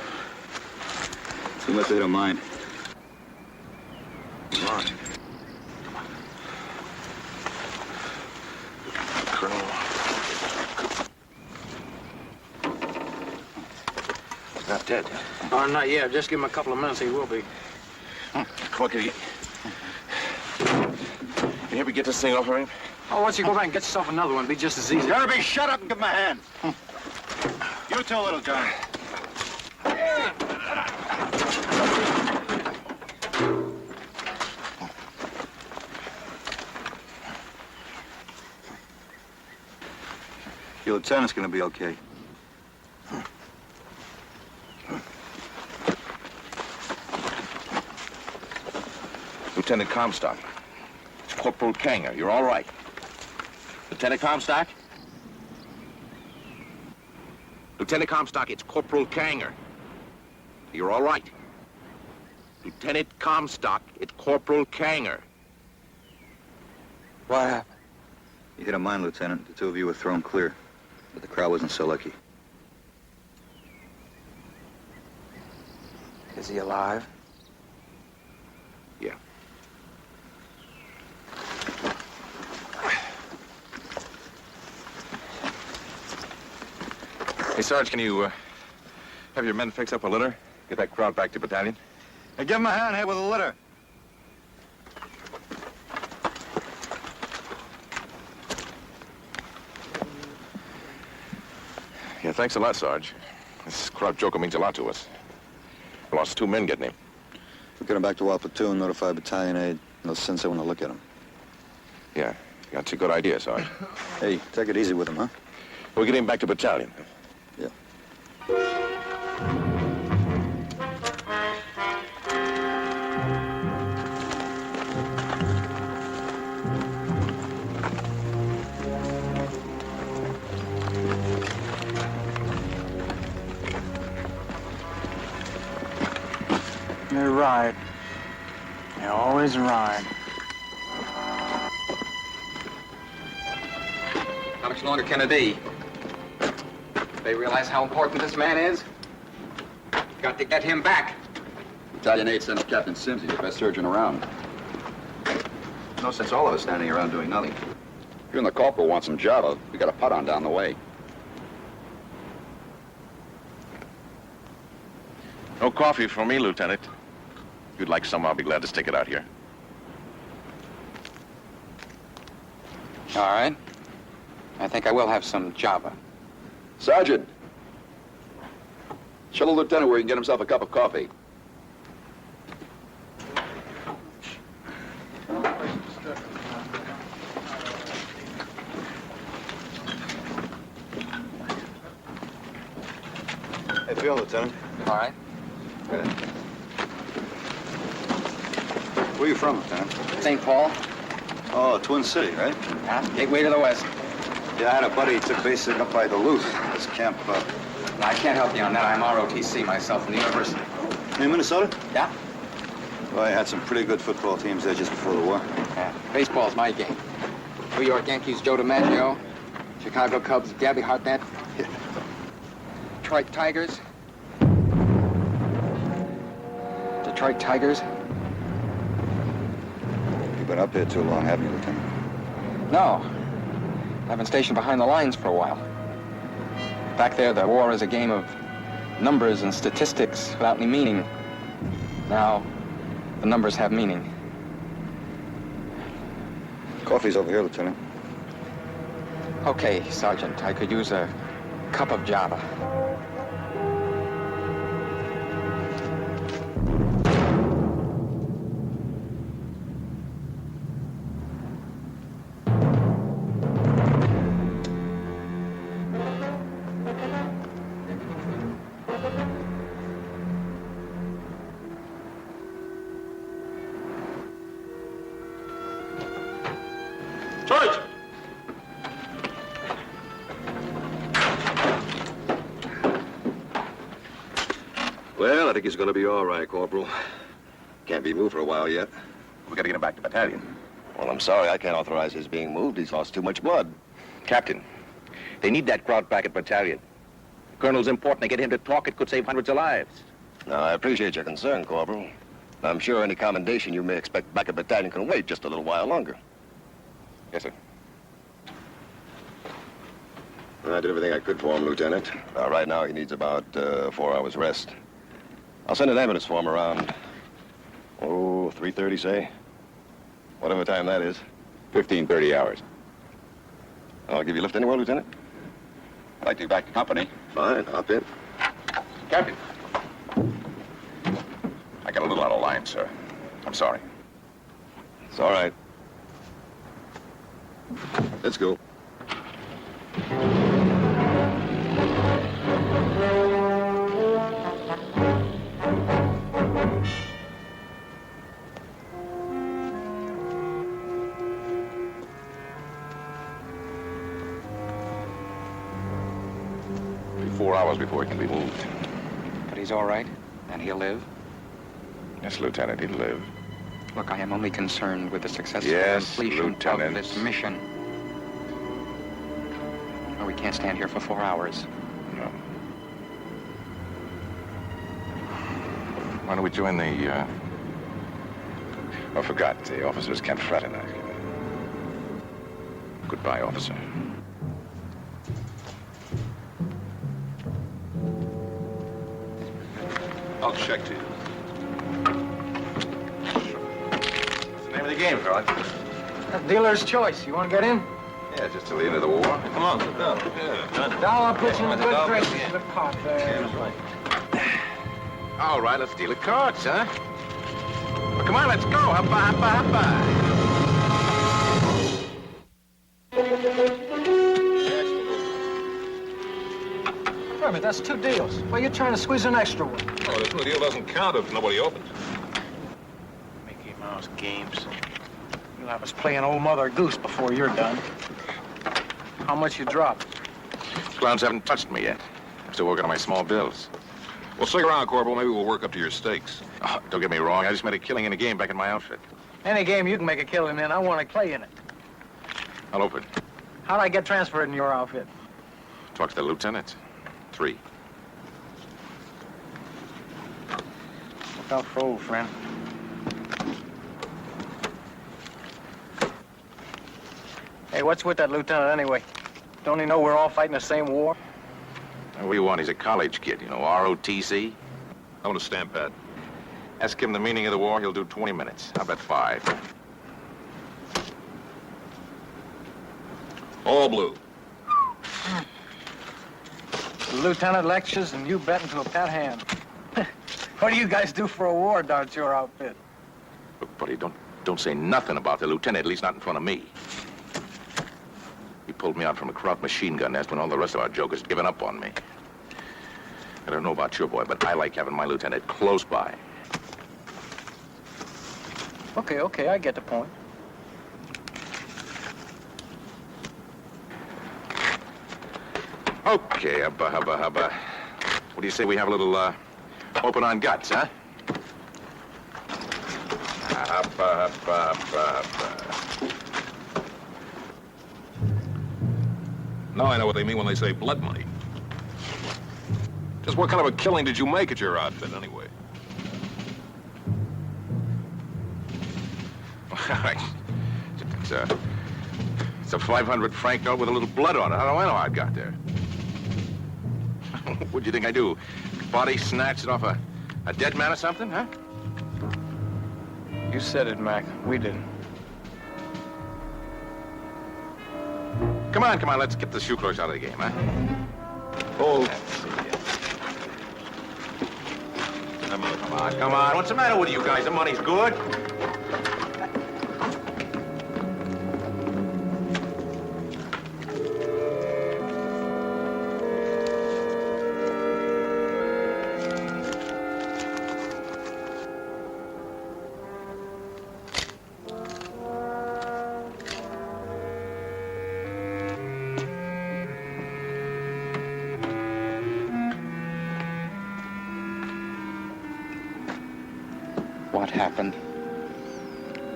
Too much they don't mind. Come on. Colonel. He's not dead. Oh, not yet. Just give him a couple of minutes, he will be. Come on, kid. Can you ever get this thing off of him? Oh, once you go back and get yourself another one, it'll be just as easy. Everybody shut up and give him a hand. You too, Little John. Your lieutenant's gonna be okay. Lieutenant Comstock. It's Corporal Kanger. You're all right. Lieutenant Comstock? Lieutenant Comstock, it's Corporal Kanger. You're all right. Lieutenant Comstock, it's Corporal Kanger. What happened? You hit a mine, Lieutenant. The two of you were thrown clear. But the crowd wasn't so lucky. Is he alive? Yeah. Hey, Sarge, can you have your men fix up a litter? Get that crowd back to battalion? Hey, give him a hand here with a litter. Yeah, thanks a lot, Sarge. This crowd joker means a lot to us. We lost 2 men getting him. We'll get him back to our platoon, notify battalion aid. They'll send someone to look at him. Yeah, that's a good idea, Sarge. Hey, take it easy with him, huh? We'll get him back to battalion. Yeah. They ride. They always ride. How much longer can it be? They realize how important this man is? Got to get him back. Battalion 8 sends Captain Sims. He's the best surgeon around. No sense all of us standing around doing nothing. You and the corporal want some java. We got a putt on down the way. No coffee for me, Lieutenant. If you'd like some, I'll be glad to stick it out here. All right. I think I will have some java. Sergeant! Show the lieutenant where he can get himself a cup of coffee. Hey, feel, Lieutenant. All right. Good. Where are you from, Lieutenant? St. Paul. Oh, Twin City, right? Yeah, gateway to the west. Yeah, I had a buddy who took base up by Duluth. This camp, No, I can't help you on that. I'm ROTC myself from the university. In Minnesota? Yeah? Well, I had some pretty good football teams there just before the war. Yeah. Baseball's my game. New York Yankees, Joe DiMaggio. Chicago Cubs, Gabby Hartnett. Yeah. Detroit Tigers. Detroit Tigers. You've been up here too long, haven't you, Lieutenant? No. I've been stationed behind the lines for a while. Back there, the war is a game of numbers and statistics without any meaning. Now, the numbers have meaning. Coffee's over here, Lieutenant. Okay, Sergeant, I could use a cup of java. think he's going to be all right, Corporal. Can't be moved for a while yet. We got to get him back to battalion. Well, I'm sorry. I can't authorize his being moved. He's lost too much blood. Captain, they need that crowd back at battalion. The colonel's important. They get him to talk. It could save hundreds of lives. Now, I appreciate your concern, Corporal. I'm sure any commendation you may expect back at battalion can wait just a little while longer. Yes, sir. I did everything I could for him, Lieutenant. Right now, he needs about 4 hours rest. I'll send an ambulance for him around, 3:30, say. Whatever time that is. 30 hours. I'll give you a lift anywhere, Lieutenant. I'd like to be back to company. Fine, hop in. Captain. I got a little out of line, sir. I'm sorry. It's all right. Let's go. It'll be 4 hours before he can be moved. But he's all right, and he'll live. Yes, Lieutenant, he'll live. Look, I am only concerned with the successful Yes, completion Lieutenant. of this mission. Oh, we can't stand here for 4 hours. No. Why don't we join the, I forgot. The officers can't fraternize. Goodbye, officer. I'll check to you. What's the name of the game, fella? Dealer's choice. You want to get in? Yeah, just till the end of the war. Come on, sit down. Yeah. Doll, I'll put you in good graces for the pot there. All right, let's deal the cards, huh? Well, come on, let's go. Hoppa, hoppa, hoppa. Wait a minute, that's 2 deals. Why are you trying to squeeze an extra one? Oh, this new deal doesn't count if nobody opens. Mickey Mouse games. You'll have us playing old Mother Goose before you're done. How much you drop? Clowns haven't touched me yet. I'm still working on my small bills. Well, stick around, Corporal. Maybe we'll work up to your stakes. Oh, don't get me wrong. I just made a killing in a game back in my outfit. Any game you can make a killing in, I want to play in it. I'll open. How'd I get transferred in your outfit? Talk to the lieutenant. 3. Look out for old friend. Hey, what's with that lieutenant anyway? Don't he know we're all fighting the same war? What do you want? He's a college kid, you know, ROTC. I want a stamp pad. Ask him the meaning of the war, he'll do 20 minutes. I'll bet 5. All blue. The lieutenant lectures and you bet into a pat hand. What do you guys do for a war, Dart, your outfit? Look, buddy, don't say nothing about the lieutenant, at least not in front of me. He pulled me out from a Kraut machine gun nest when all the rest of our jokers had given up on me. I don't know about your boy, but I like having my lieutenant close by. Okay, I get the point. Okay, hubba, hubba, hubba. What do you say we have a little, open on guts, huh? Hubba, hubba, hubba, hubba. Now I know what they mean when they say blood money. Just what kind of a killing did you make at your outfit, anyway? It's a 500 franc note with a little blood on it. How do I know how it got there? What'd you think I do? Body snatched it off a dead man or something, huh? You said it, Mac. We didn't. Come on, let's get the shoe clerks out of the game, huh? Oh. Come on. What's the matter with you guys? The money's good. What happened?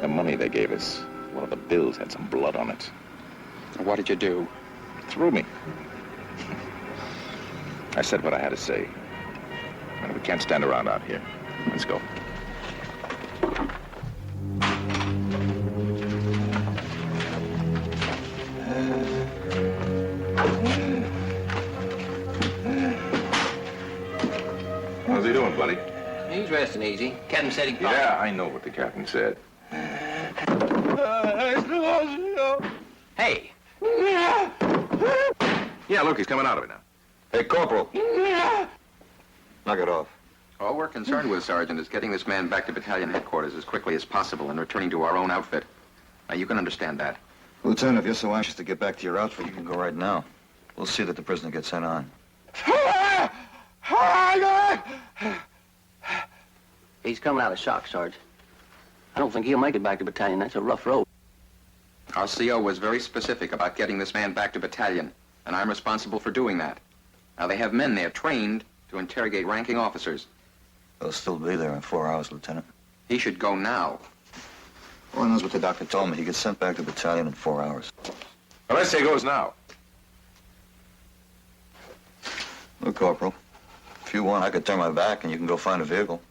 The money they gave us, one of the bills had some blood on it. What did you do? Threw me. I said what I had to say. And we can't stand around out here. Let's go. How's he doing, buddy? He's resting easy. Captain said he... Yeah, I know what the captain said. Hey. Yeah, look, he's coming out of it now. Hey, Corporal. Knock it off. All we're concerned with, Sergeant, is getting this man back to battalion headquarters as quickly as possible and returning to our own outfit. Now, you can understand that. Lieutenant, if you're so anxious to get back to your outfit, you can go right now. We'll see that the prisoner gets sent on. He's coming out of shock, Sarge. I don't think he'll make it back to battalion. That's a rough road. Our CO was very specific about getting this man back to battalion, and I'm responsible for doing that. Now, they have men there trained to interrogate ranking officers. They'll still be there in 4 hours, Lieutenant. He should go now. Well, knows what the doctor told me. He gets sent back to battalion in 4 hours. Well, I say he goes now. Look, Corporal, if you want, I could turn my back and you can go find a vehicle.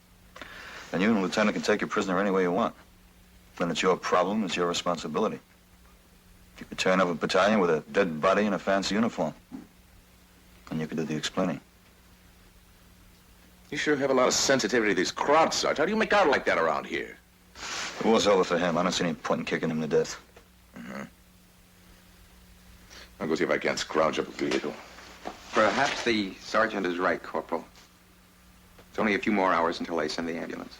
And you and the Lieutenant can take your prisoner any way you want. Then it's your problem, it's your responsibility. You could turn up a battalion with a dead body and a fancy uniform. And you could do the explaining. You sure have a lot of sensitivity to these crowds, Sarge. How do you make out like that around here? The war's over for him. I don't see any point in kicking him to death. I'll go see if I can't scrounge up a vehicle. Perhaps the sergeant is right, Corporal. It's only a few more hours until they send the ambulance.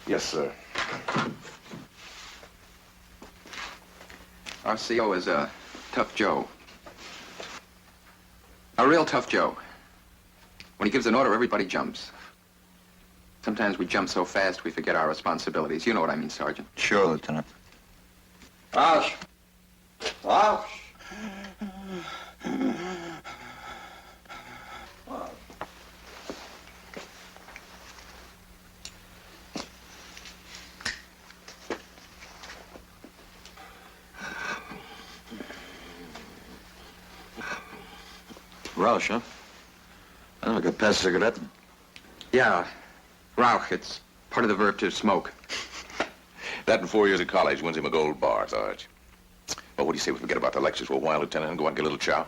Yes, sir. Our CO is a tough Joe. A real tough Joe. When he gives an order, everybody jumps. Sometimes we jump so fast we forget our responsibilities. You know what I mean, Sergeant. Sure, Lieutenant. Rausch! Rausch! Rausch, huh? I never got past cigarette. Yeah, Rauch. It's part of the verb to smoke. That in 4 years of college wins him a gold bar, Sarge. Well, what do you say we forget about the lectures for a while, Lieutenant, and go out and get a little chow?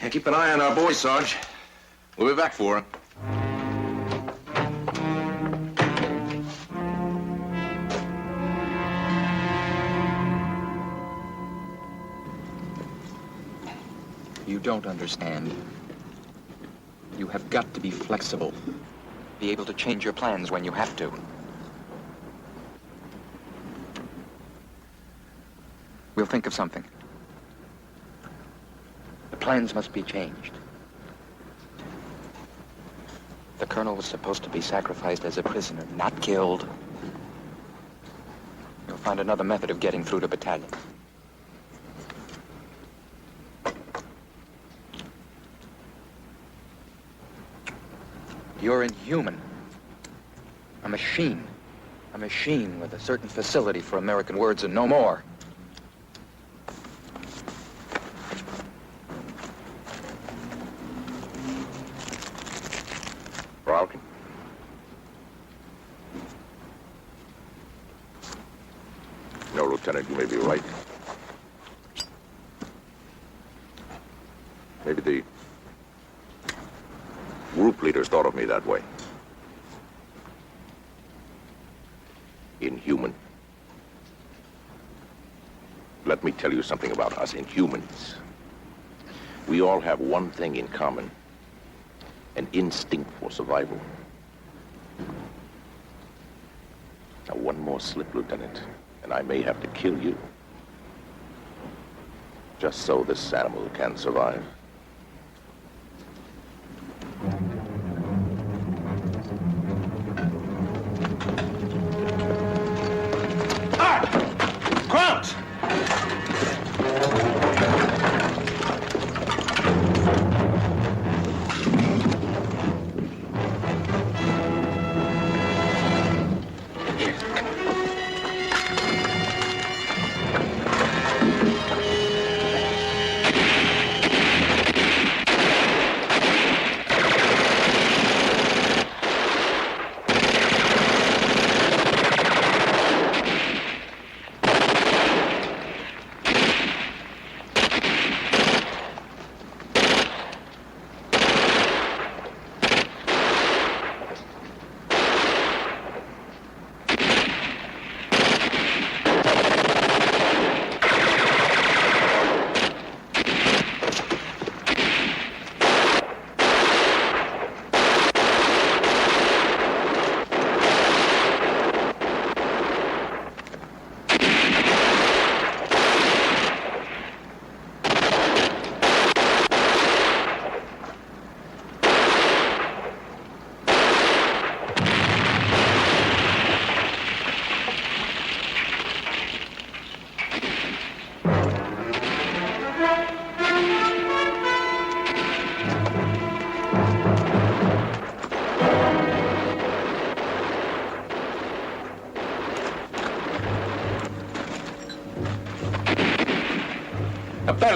Yeah, keep an eye on our boy, Sarge. We'll be back for him. You don't understand. You have got to be flexible. Be able to change your plans when you have to. We'll think of something. The plans must be changed. The colonel was supposed to be sacrificed as a prisoner, not killed. You'll find another method of getting through to battalion. You're inhuman. A machine. A machine with a certain facility for American words and no more. Rauch? No, Lieutenant, you may be right. Maybe the group leaders thought of me that way. Inhuman. Let me tell you something about us Inhumans. We all have one thing in common. An instinct for survival. Now, one more slip, Lieutenant, and I may have to kill you. Just so this animal can survive. Ground!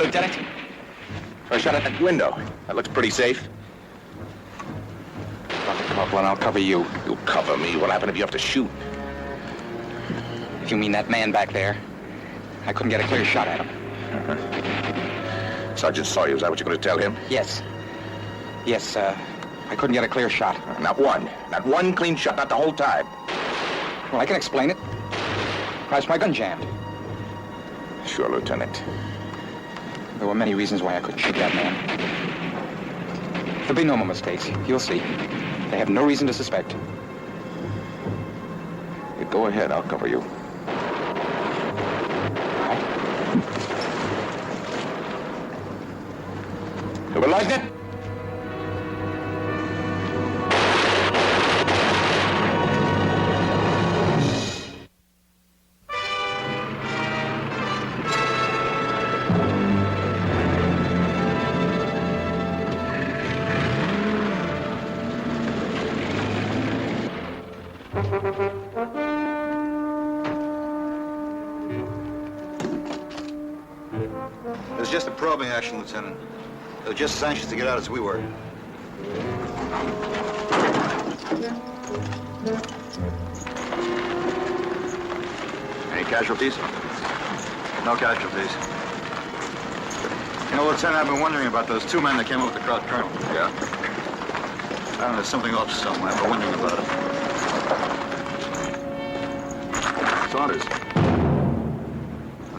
Lieutenant? I shot at that window. That looks pretty safe. Drop the corporal and I'll cover you. You'll cover me. What happened if you have to shoot? If you mean that man back there, I couldn't get a clear shot at him. Sergeant Sawyer, is that what you're going to tell him? Yes. Yes, I couldn't get a clear shot. Not one. Not one clean shot, not the whole time. Well, I can explain it. Perhaps my gun jammed. Sure, Lieutenant. There were many reasons why I couldn't shoot that man. There'll be no more mistakes. You'll see. They have no reason to suspect. You go ahead. I'll cover you. You realize it? It was just a probing action, Lieutenant. They were just as anxious to get out as we were. Any casualties? No casualties. You know, Lieutenant, I've been wondering about those two men that came up with the Kraut Colonel. Yeah? I don't know, there's something off somewhere. I've been wondering about them. Saunders. I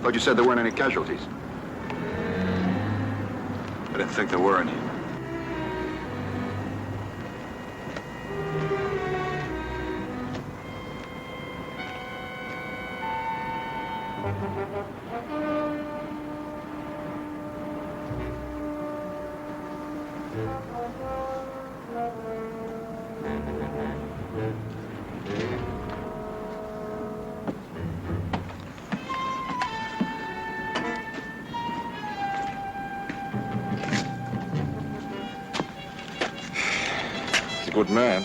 thought you said there weren't any casualties. I didn't think there were any. He's a good man.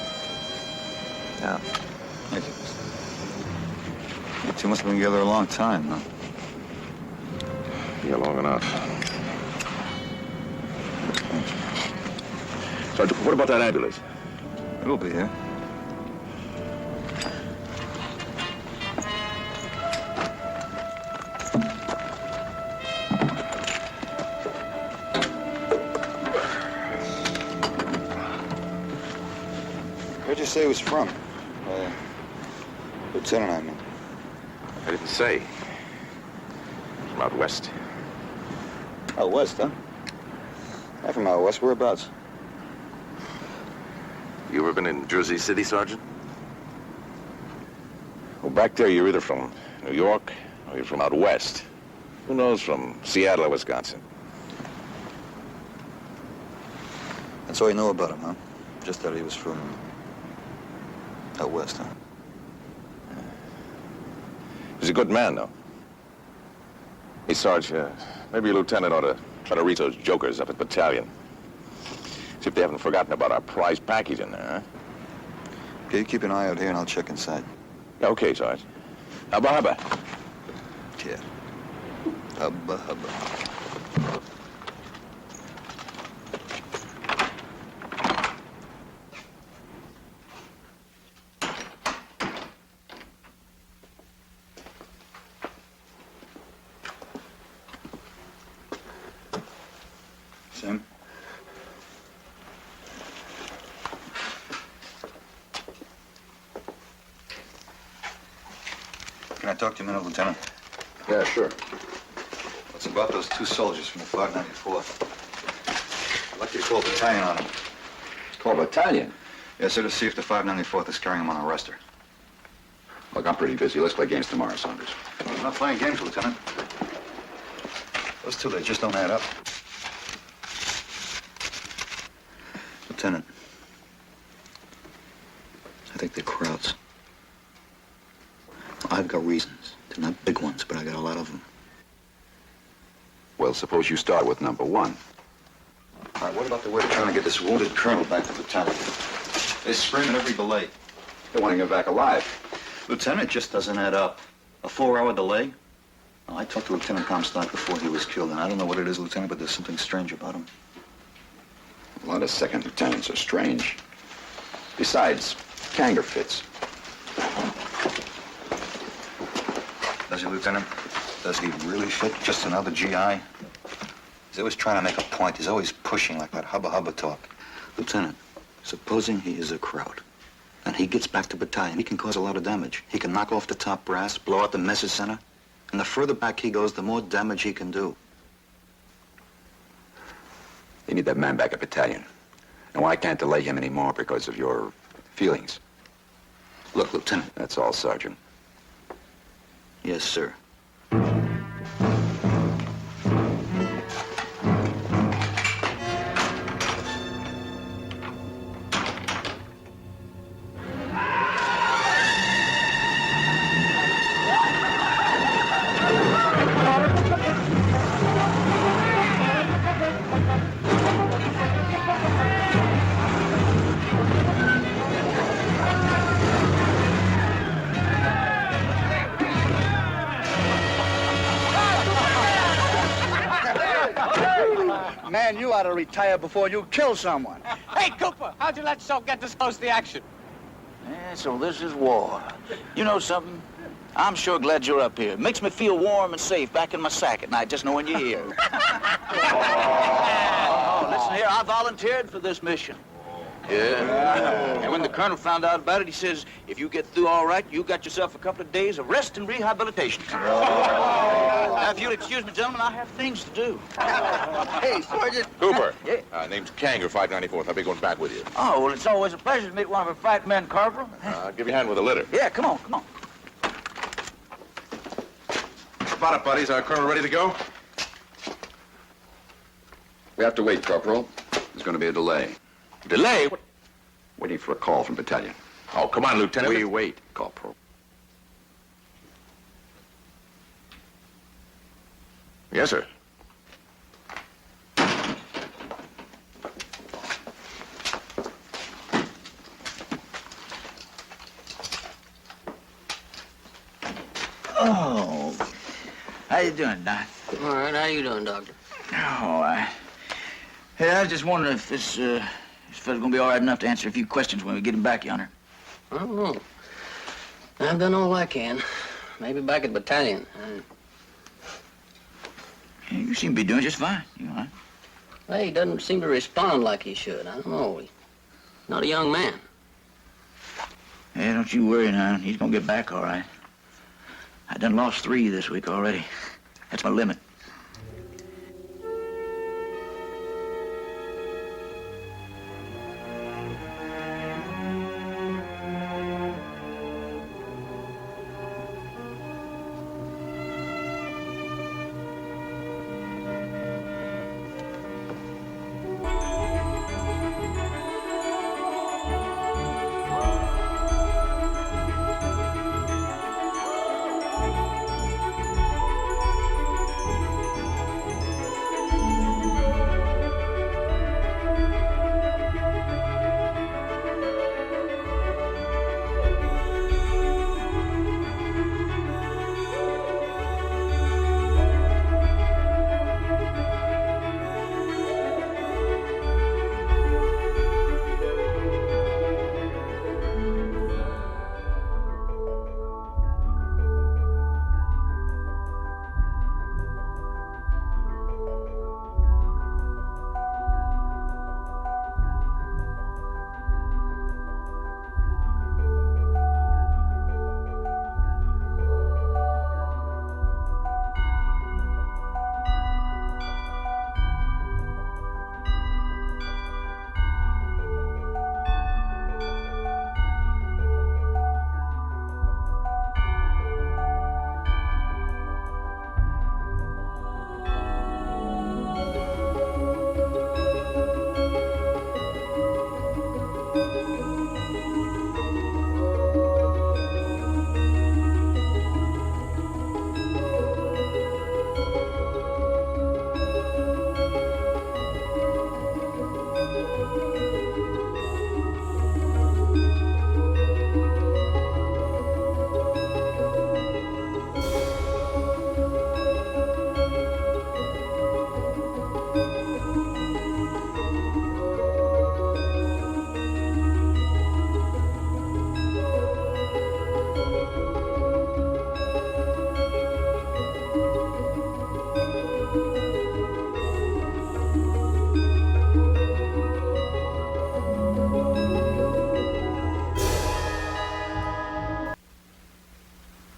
Yeah. Thank you. You two must have been together a long time, huh? Yeah, long enough. Sergeant, what about that ambulance? It'll be here. Where'd you say he was from? Lieutenant, I mean. I didn't say. From out west. Out west, huh? I'm from out west. Whereabouts? You ever been in Jersey City, Sergeant? Well, back there, you're either from New York or you're from out west. Who knows, from Seattle or Wisconsin. That's all you know about him, huh? Just that he was from out west, huh? He's a good man, though. Hey, Sarge, maybe your lieutenant ought to try to reach those jokers up at Battalion. See if they haven't forgotten about our prize package in there, huh? Okay, you keep an eye out here and I'll check inside. Yeah, okay, Sarge. Hubba hubba. Yeah. Hubba hubba. Sam? Can I talk to you a minute, Lieutenant? Yeah, sure. It's about those two soldiers from the 594th. I'd like you to call battalion on them. Call battalion? Yes, sir, to see if the 594th is carrying them on arrester. Look, I'm pretty busy. Let's play games tomorrow, Saunders. I'm not playing games, Lieutenant. Those two, they just don't add up. Lieutenant, I think they're Krauts. I've got reasons. They're not big ones, but I got a lot of them. Well, suppose you start with number one. All right, what about the way they're trying to get this wounded colonel back to the battalion? They're screaming every delay. They want him back alive. Lieutenant, it just doesn't add up. A 4-hour delay? Well, I talked to Lieutenant Comstock before he was killed, and I don't know what it is, Lieutenant, but there's something strange about him. A lot of second lieutenants are strange. Besides, Kanger fits. Does he, Lieutenant? Does he really fit? Just another GI? He's always trying to make a point. He's always pushing like that hubba-hubba talk. Lieutenant, supposing he is a Kraut, and he gets back to battalion, he can cause a lot of damage. He can knock off the top brass, blow out the message center, and the further back he goes, the more damage he can do. You need that man back at battalion. No, I can't delay him anymore because of your feelings. Look, Lieutenant. That's all, Sergeant. Yes, sir. Man, you ought to retire before you kill someone. Hey, Cooper, how'd you let yourself get this close to the action? Yeah, so this is war. You know something? I'm sure glad you're up here. It makes me feel warm and safe back in my sack at night, just knowing you're here. Oh, listen here, I volunteered for this mission. Yeah. And when the colonel found out about it, he says, if you get through all right, you got yourself a couple of days of rest and rehabilitation. Now, if you'll excuse me, gentlemen, I have things to do. Hey, Sergeant. Cooper. Yeah. Name's Kanger, 594th. I'll be going back with you. Oh, well, it's always a pleasure to meet one of our fighting men, Corporal. I'll give you a hand with the litter. Yeah, come on, come on. About it, buddies. Our colonel ready to go? We have to wait, Corporal. There's going to be a delay. Delay? Waiting for a call from battalion. Oh, come on, Lieutenant. We wait, Corporal. Yes, sir. Oh, how you doing, Doc? All right, how you doing, Doctor? Oh, hey, I was just wondering if this fella's gonna be all right enough to answer a few questions when we get him back yonder. I don't know. I've done all I can. Maybe back at battalion. Yeah, you seem to be doing just fine. You all right? Well, he doesn't seem to respond like he should. I don't know. He's not a young man. Yeah, don't you worry now. He's gonna get back all right. I done lost 3 this week already. That's my limit.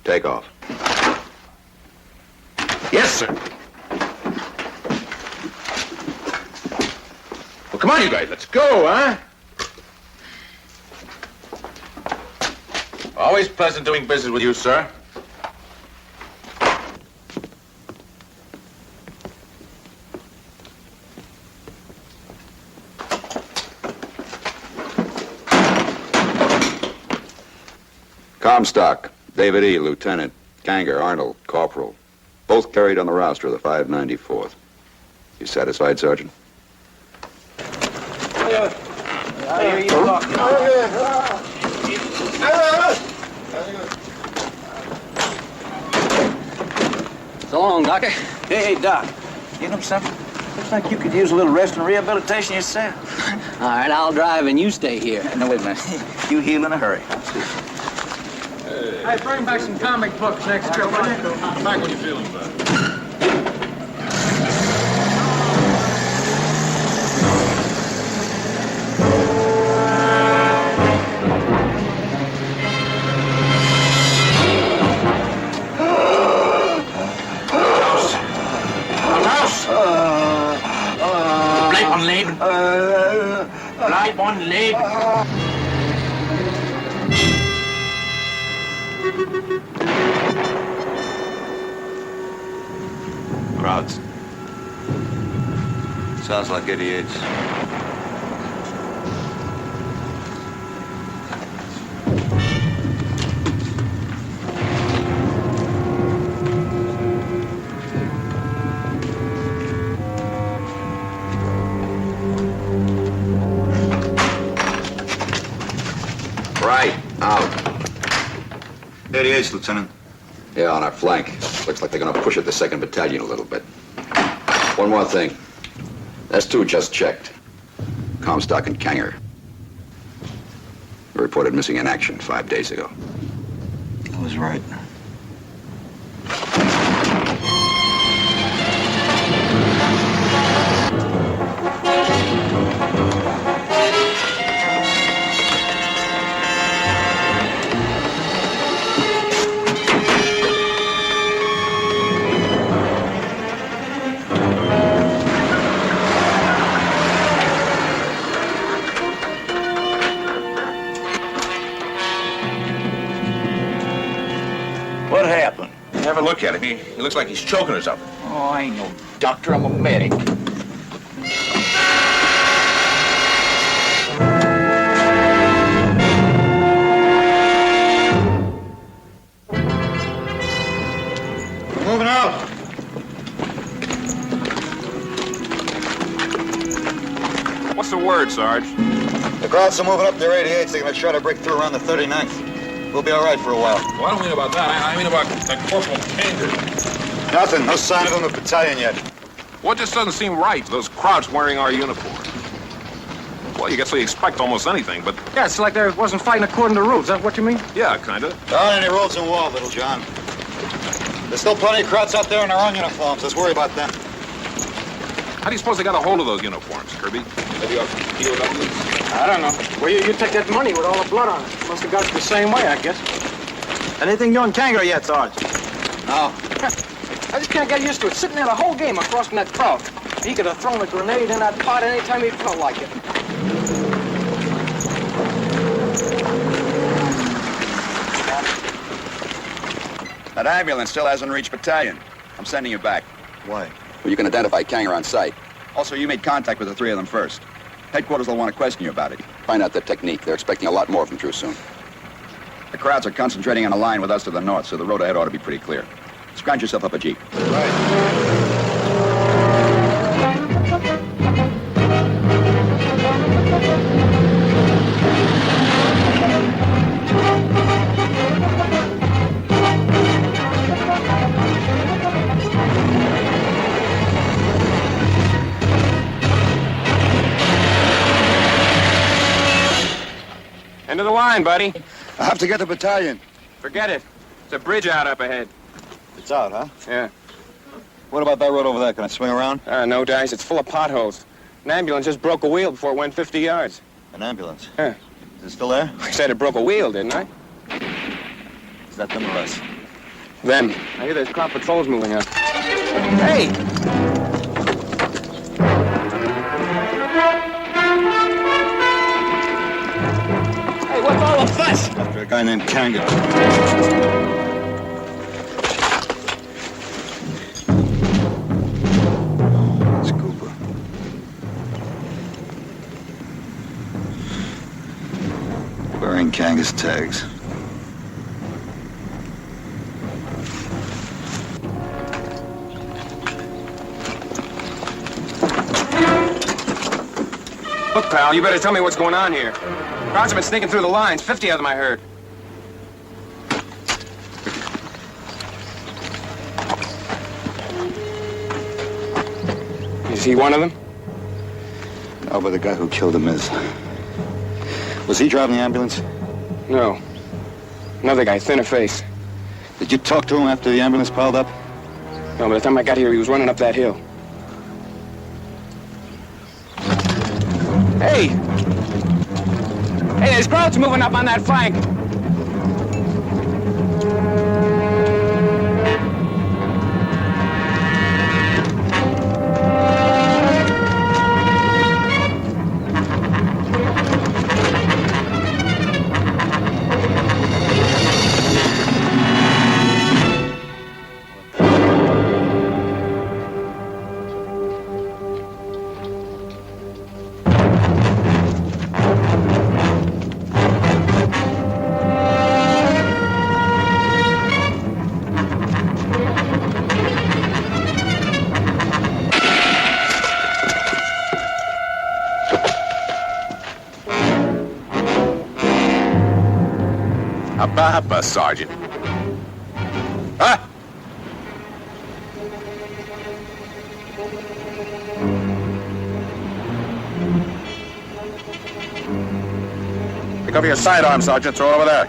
Take off. Yes, sir. Well, come on, you guys. Let's go, huh? Always pleasant doing business with you, sir. Comstock, David E., Lieutenant. Kanger, Arnold, Corporal. Both carried on the roster of the 594th. You satisfied, Sergeant? I hear you talking. So long, Doctor. Hey, Doc. You know something? Looks like you could use a little rest and rehabilitation yourself. All right, I'll drive and you stay here. No, wait a minute. You heal in a hurry. Hey, bring back some comic books next trip, will you? Come back when you're feeling better. Bleib on Leben. Bleib on Leben. Crowds. Sounds like 88's. Right, out. 88's, Lieutenant. Yeah, on our flank. Looks like they're gonna push at the 2nd Battalion a little bit. One more thing. S2 just checked. Comstock and Kanger. They reported missing in action 5 days ago. I was right. What happened? Have a look at him. He looks like he's choking or something. Oh, I ain't no doctor. I'm a medic. Moving out. What's the word, Sarge? The crowds are moving up their 88's. They're going to try to break through around the 39th. We'll be all right for a while. Well, I don't mean about that. I mean about that Corporal Kanger. Nothing. No sign of him in the battalion yet. What just doesn't seem right? Those crowds wearing our uniform. Well, you guess we expect almost anything, but... Yeah, it's like they wasn't fighting according to rules. Is that what you mean? Yeah, kind of. There aren't any roads in wall, Little John. There's still plenty of crowds out there in their own uniforms. Let's worry about them. How do you suppose they got a hold of those uniforms, Kirby? Maybe off POWs? I don't know. Well, you take that money with all the blood on it. Must have got it the same way, I guess. Anything new on Kanger yet, Sarge? No. I just can't get used to it. Sitting there the whole game across from that crowd. He could have thrown a grenade in that pot any time he felt like it. That ambulance still hasn't reached battalion. I'm sending you back. Why? Well, you can identify Kanger on sight. Also, you made contact with the 3 of them first. Headquarters will want to question you about it. Find out their technique. They're expecting a lot more from through soon. The crowds are concentrating on a line with us to the north, so the road ahead ought to be pretty clear. Scrounge yourself up a jeep. End of the line, buddy. I have to get the battalion. Forget it. It's a bridge out up ahead. It's out, huh? Yeah. What about that road over there? Can I swing around? No, Dice. It's full of potholes. An ambulance just broke a wheel before it went 50 yards. An ambulance? Yeah. Is it still there? I said it broke a wheel, didn't I? Is that them or us? Them. I hear there's crowd patrols moving up. Hey! Hey, what's all the fuss? After a guy named Kangas. It's Cooper. Wearing Kangas tags. Look, pal, you better tell me what's going on here. Crowds have been sneaking through the lines. 50 of them, I heard. Is he one of them? No, but the guy who killed him is. Was he driving the ambulance? No. Another guy, thinner face. Did you talk to him after the ambulance piled up? No, by the time I got here, he was running up that hill. Hey! Hey, there's crowds moving up on that flank. Hoppa, Sergeant. Huh? Pick up your sidearm, Sergeant. Throw it over there.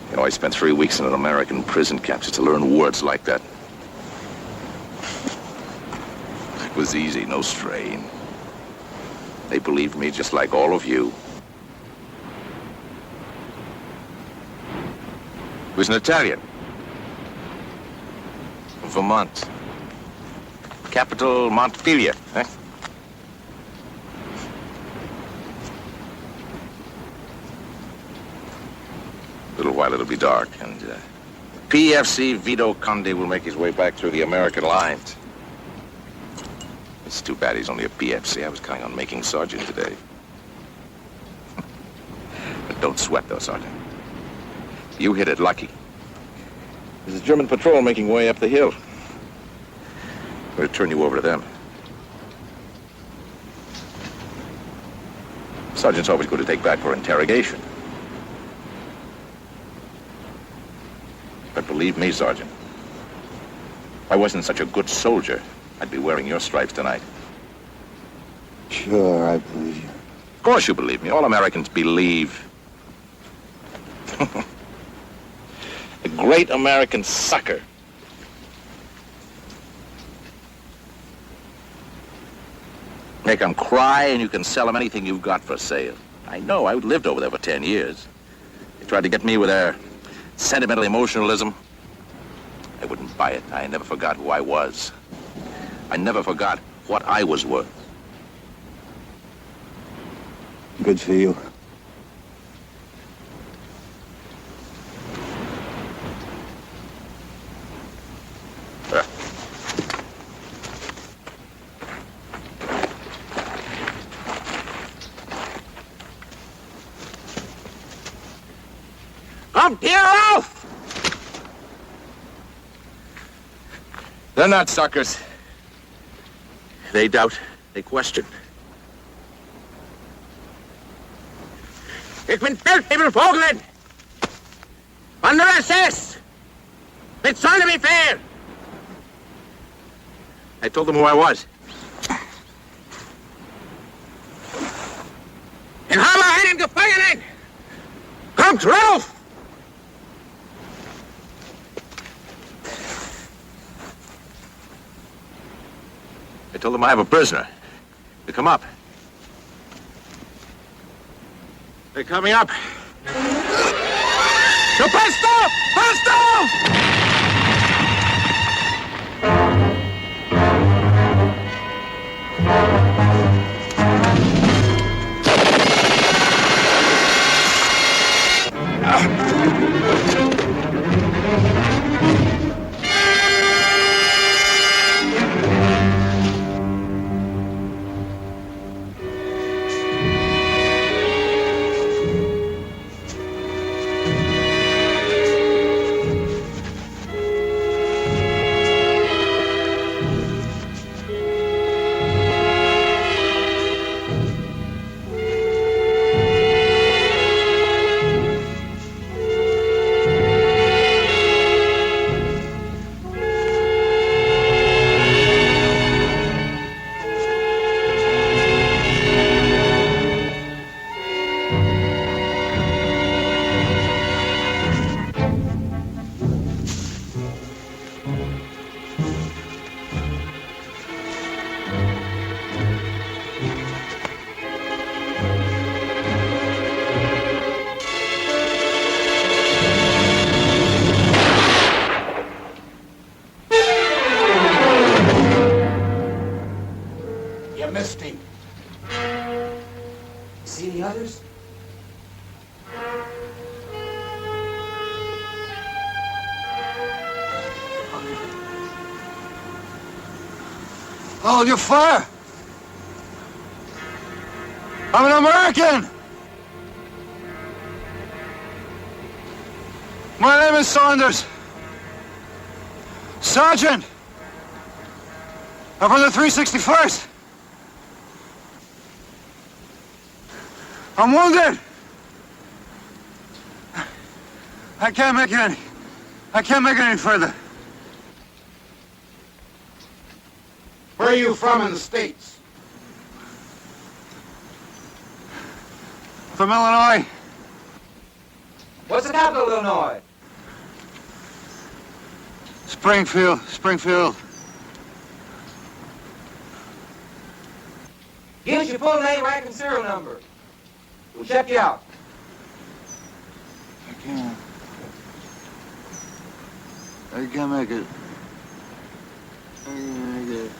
You know, I spent 3 weeks in an American prison camp just to learn words like that. It was easy, no strain. They believed me just like all of you. It was an Italian. From Vermont. Capital Montpelier, eh? A little while it'll be dark, and PFC Vito Conde will make his way back through the American lines. It's too bad he's only a PFC. I was counting on making sergeant today. But don't sweat, though, Sergeant. You hit it lucky. There's a German patrol making way up the hill. I'm going to turn you over to them. Sergeant's always good to take back for interrogation. But believe me, Sergeant, if I wasn't such a good soldier, I'd be wearing your stripes tonight. Sure, I believe you. Of course you believe me. All Americans believe. The great American sucker. Make them cry and you can sell them anything you've got for sale. I know, I lived over there for 10 years. They tried to get me with their sentimental emotionalism. I wouldn't buy it. I never forgot who I was. I never forgot what I was worth. Good for you. Up here, Ralph! They're not suckers. They doubt, they question. Ich bin Feldwebel under SS. Mit Sonne wie fair. I told them who I was. Ich habe einen Gefangenen jumped! Ralph! I told them I have a prisoner. They come up. They're coming up. Yo, presto! Presto! You missed him. See the others? Hold your fire! I'm an American! My name is Saunders. Sergeant! I'm from the 361st. I'm wounded! I can't make it any further. Where are you from in the States? From Illinois. What's the capital of Illinois? Springfield. Give us your full name, rank, and serial number. We'll check you out. I can't make it. I can't make it.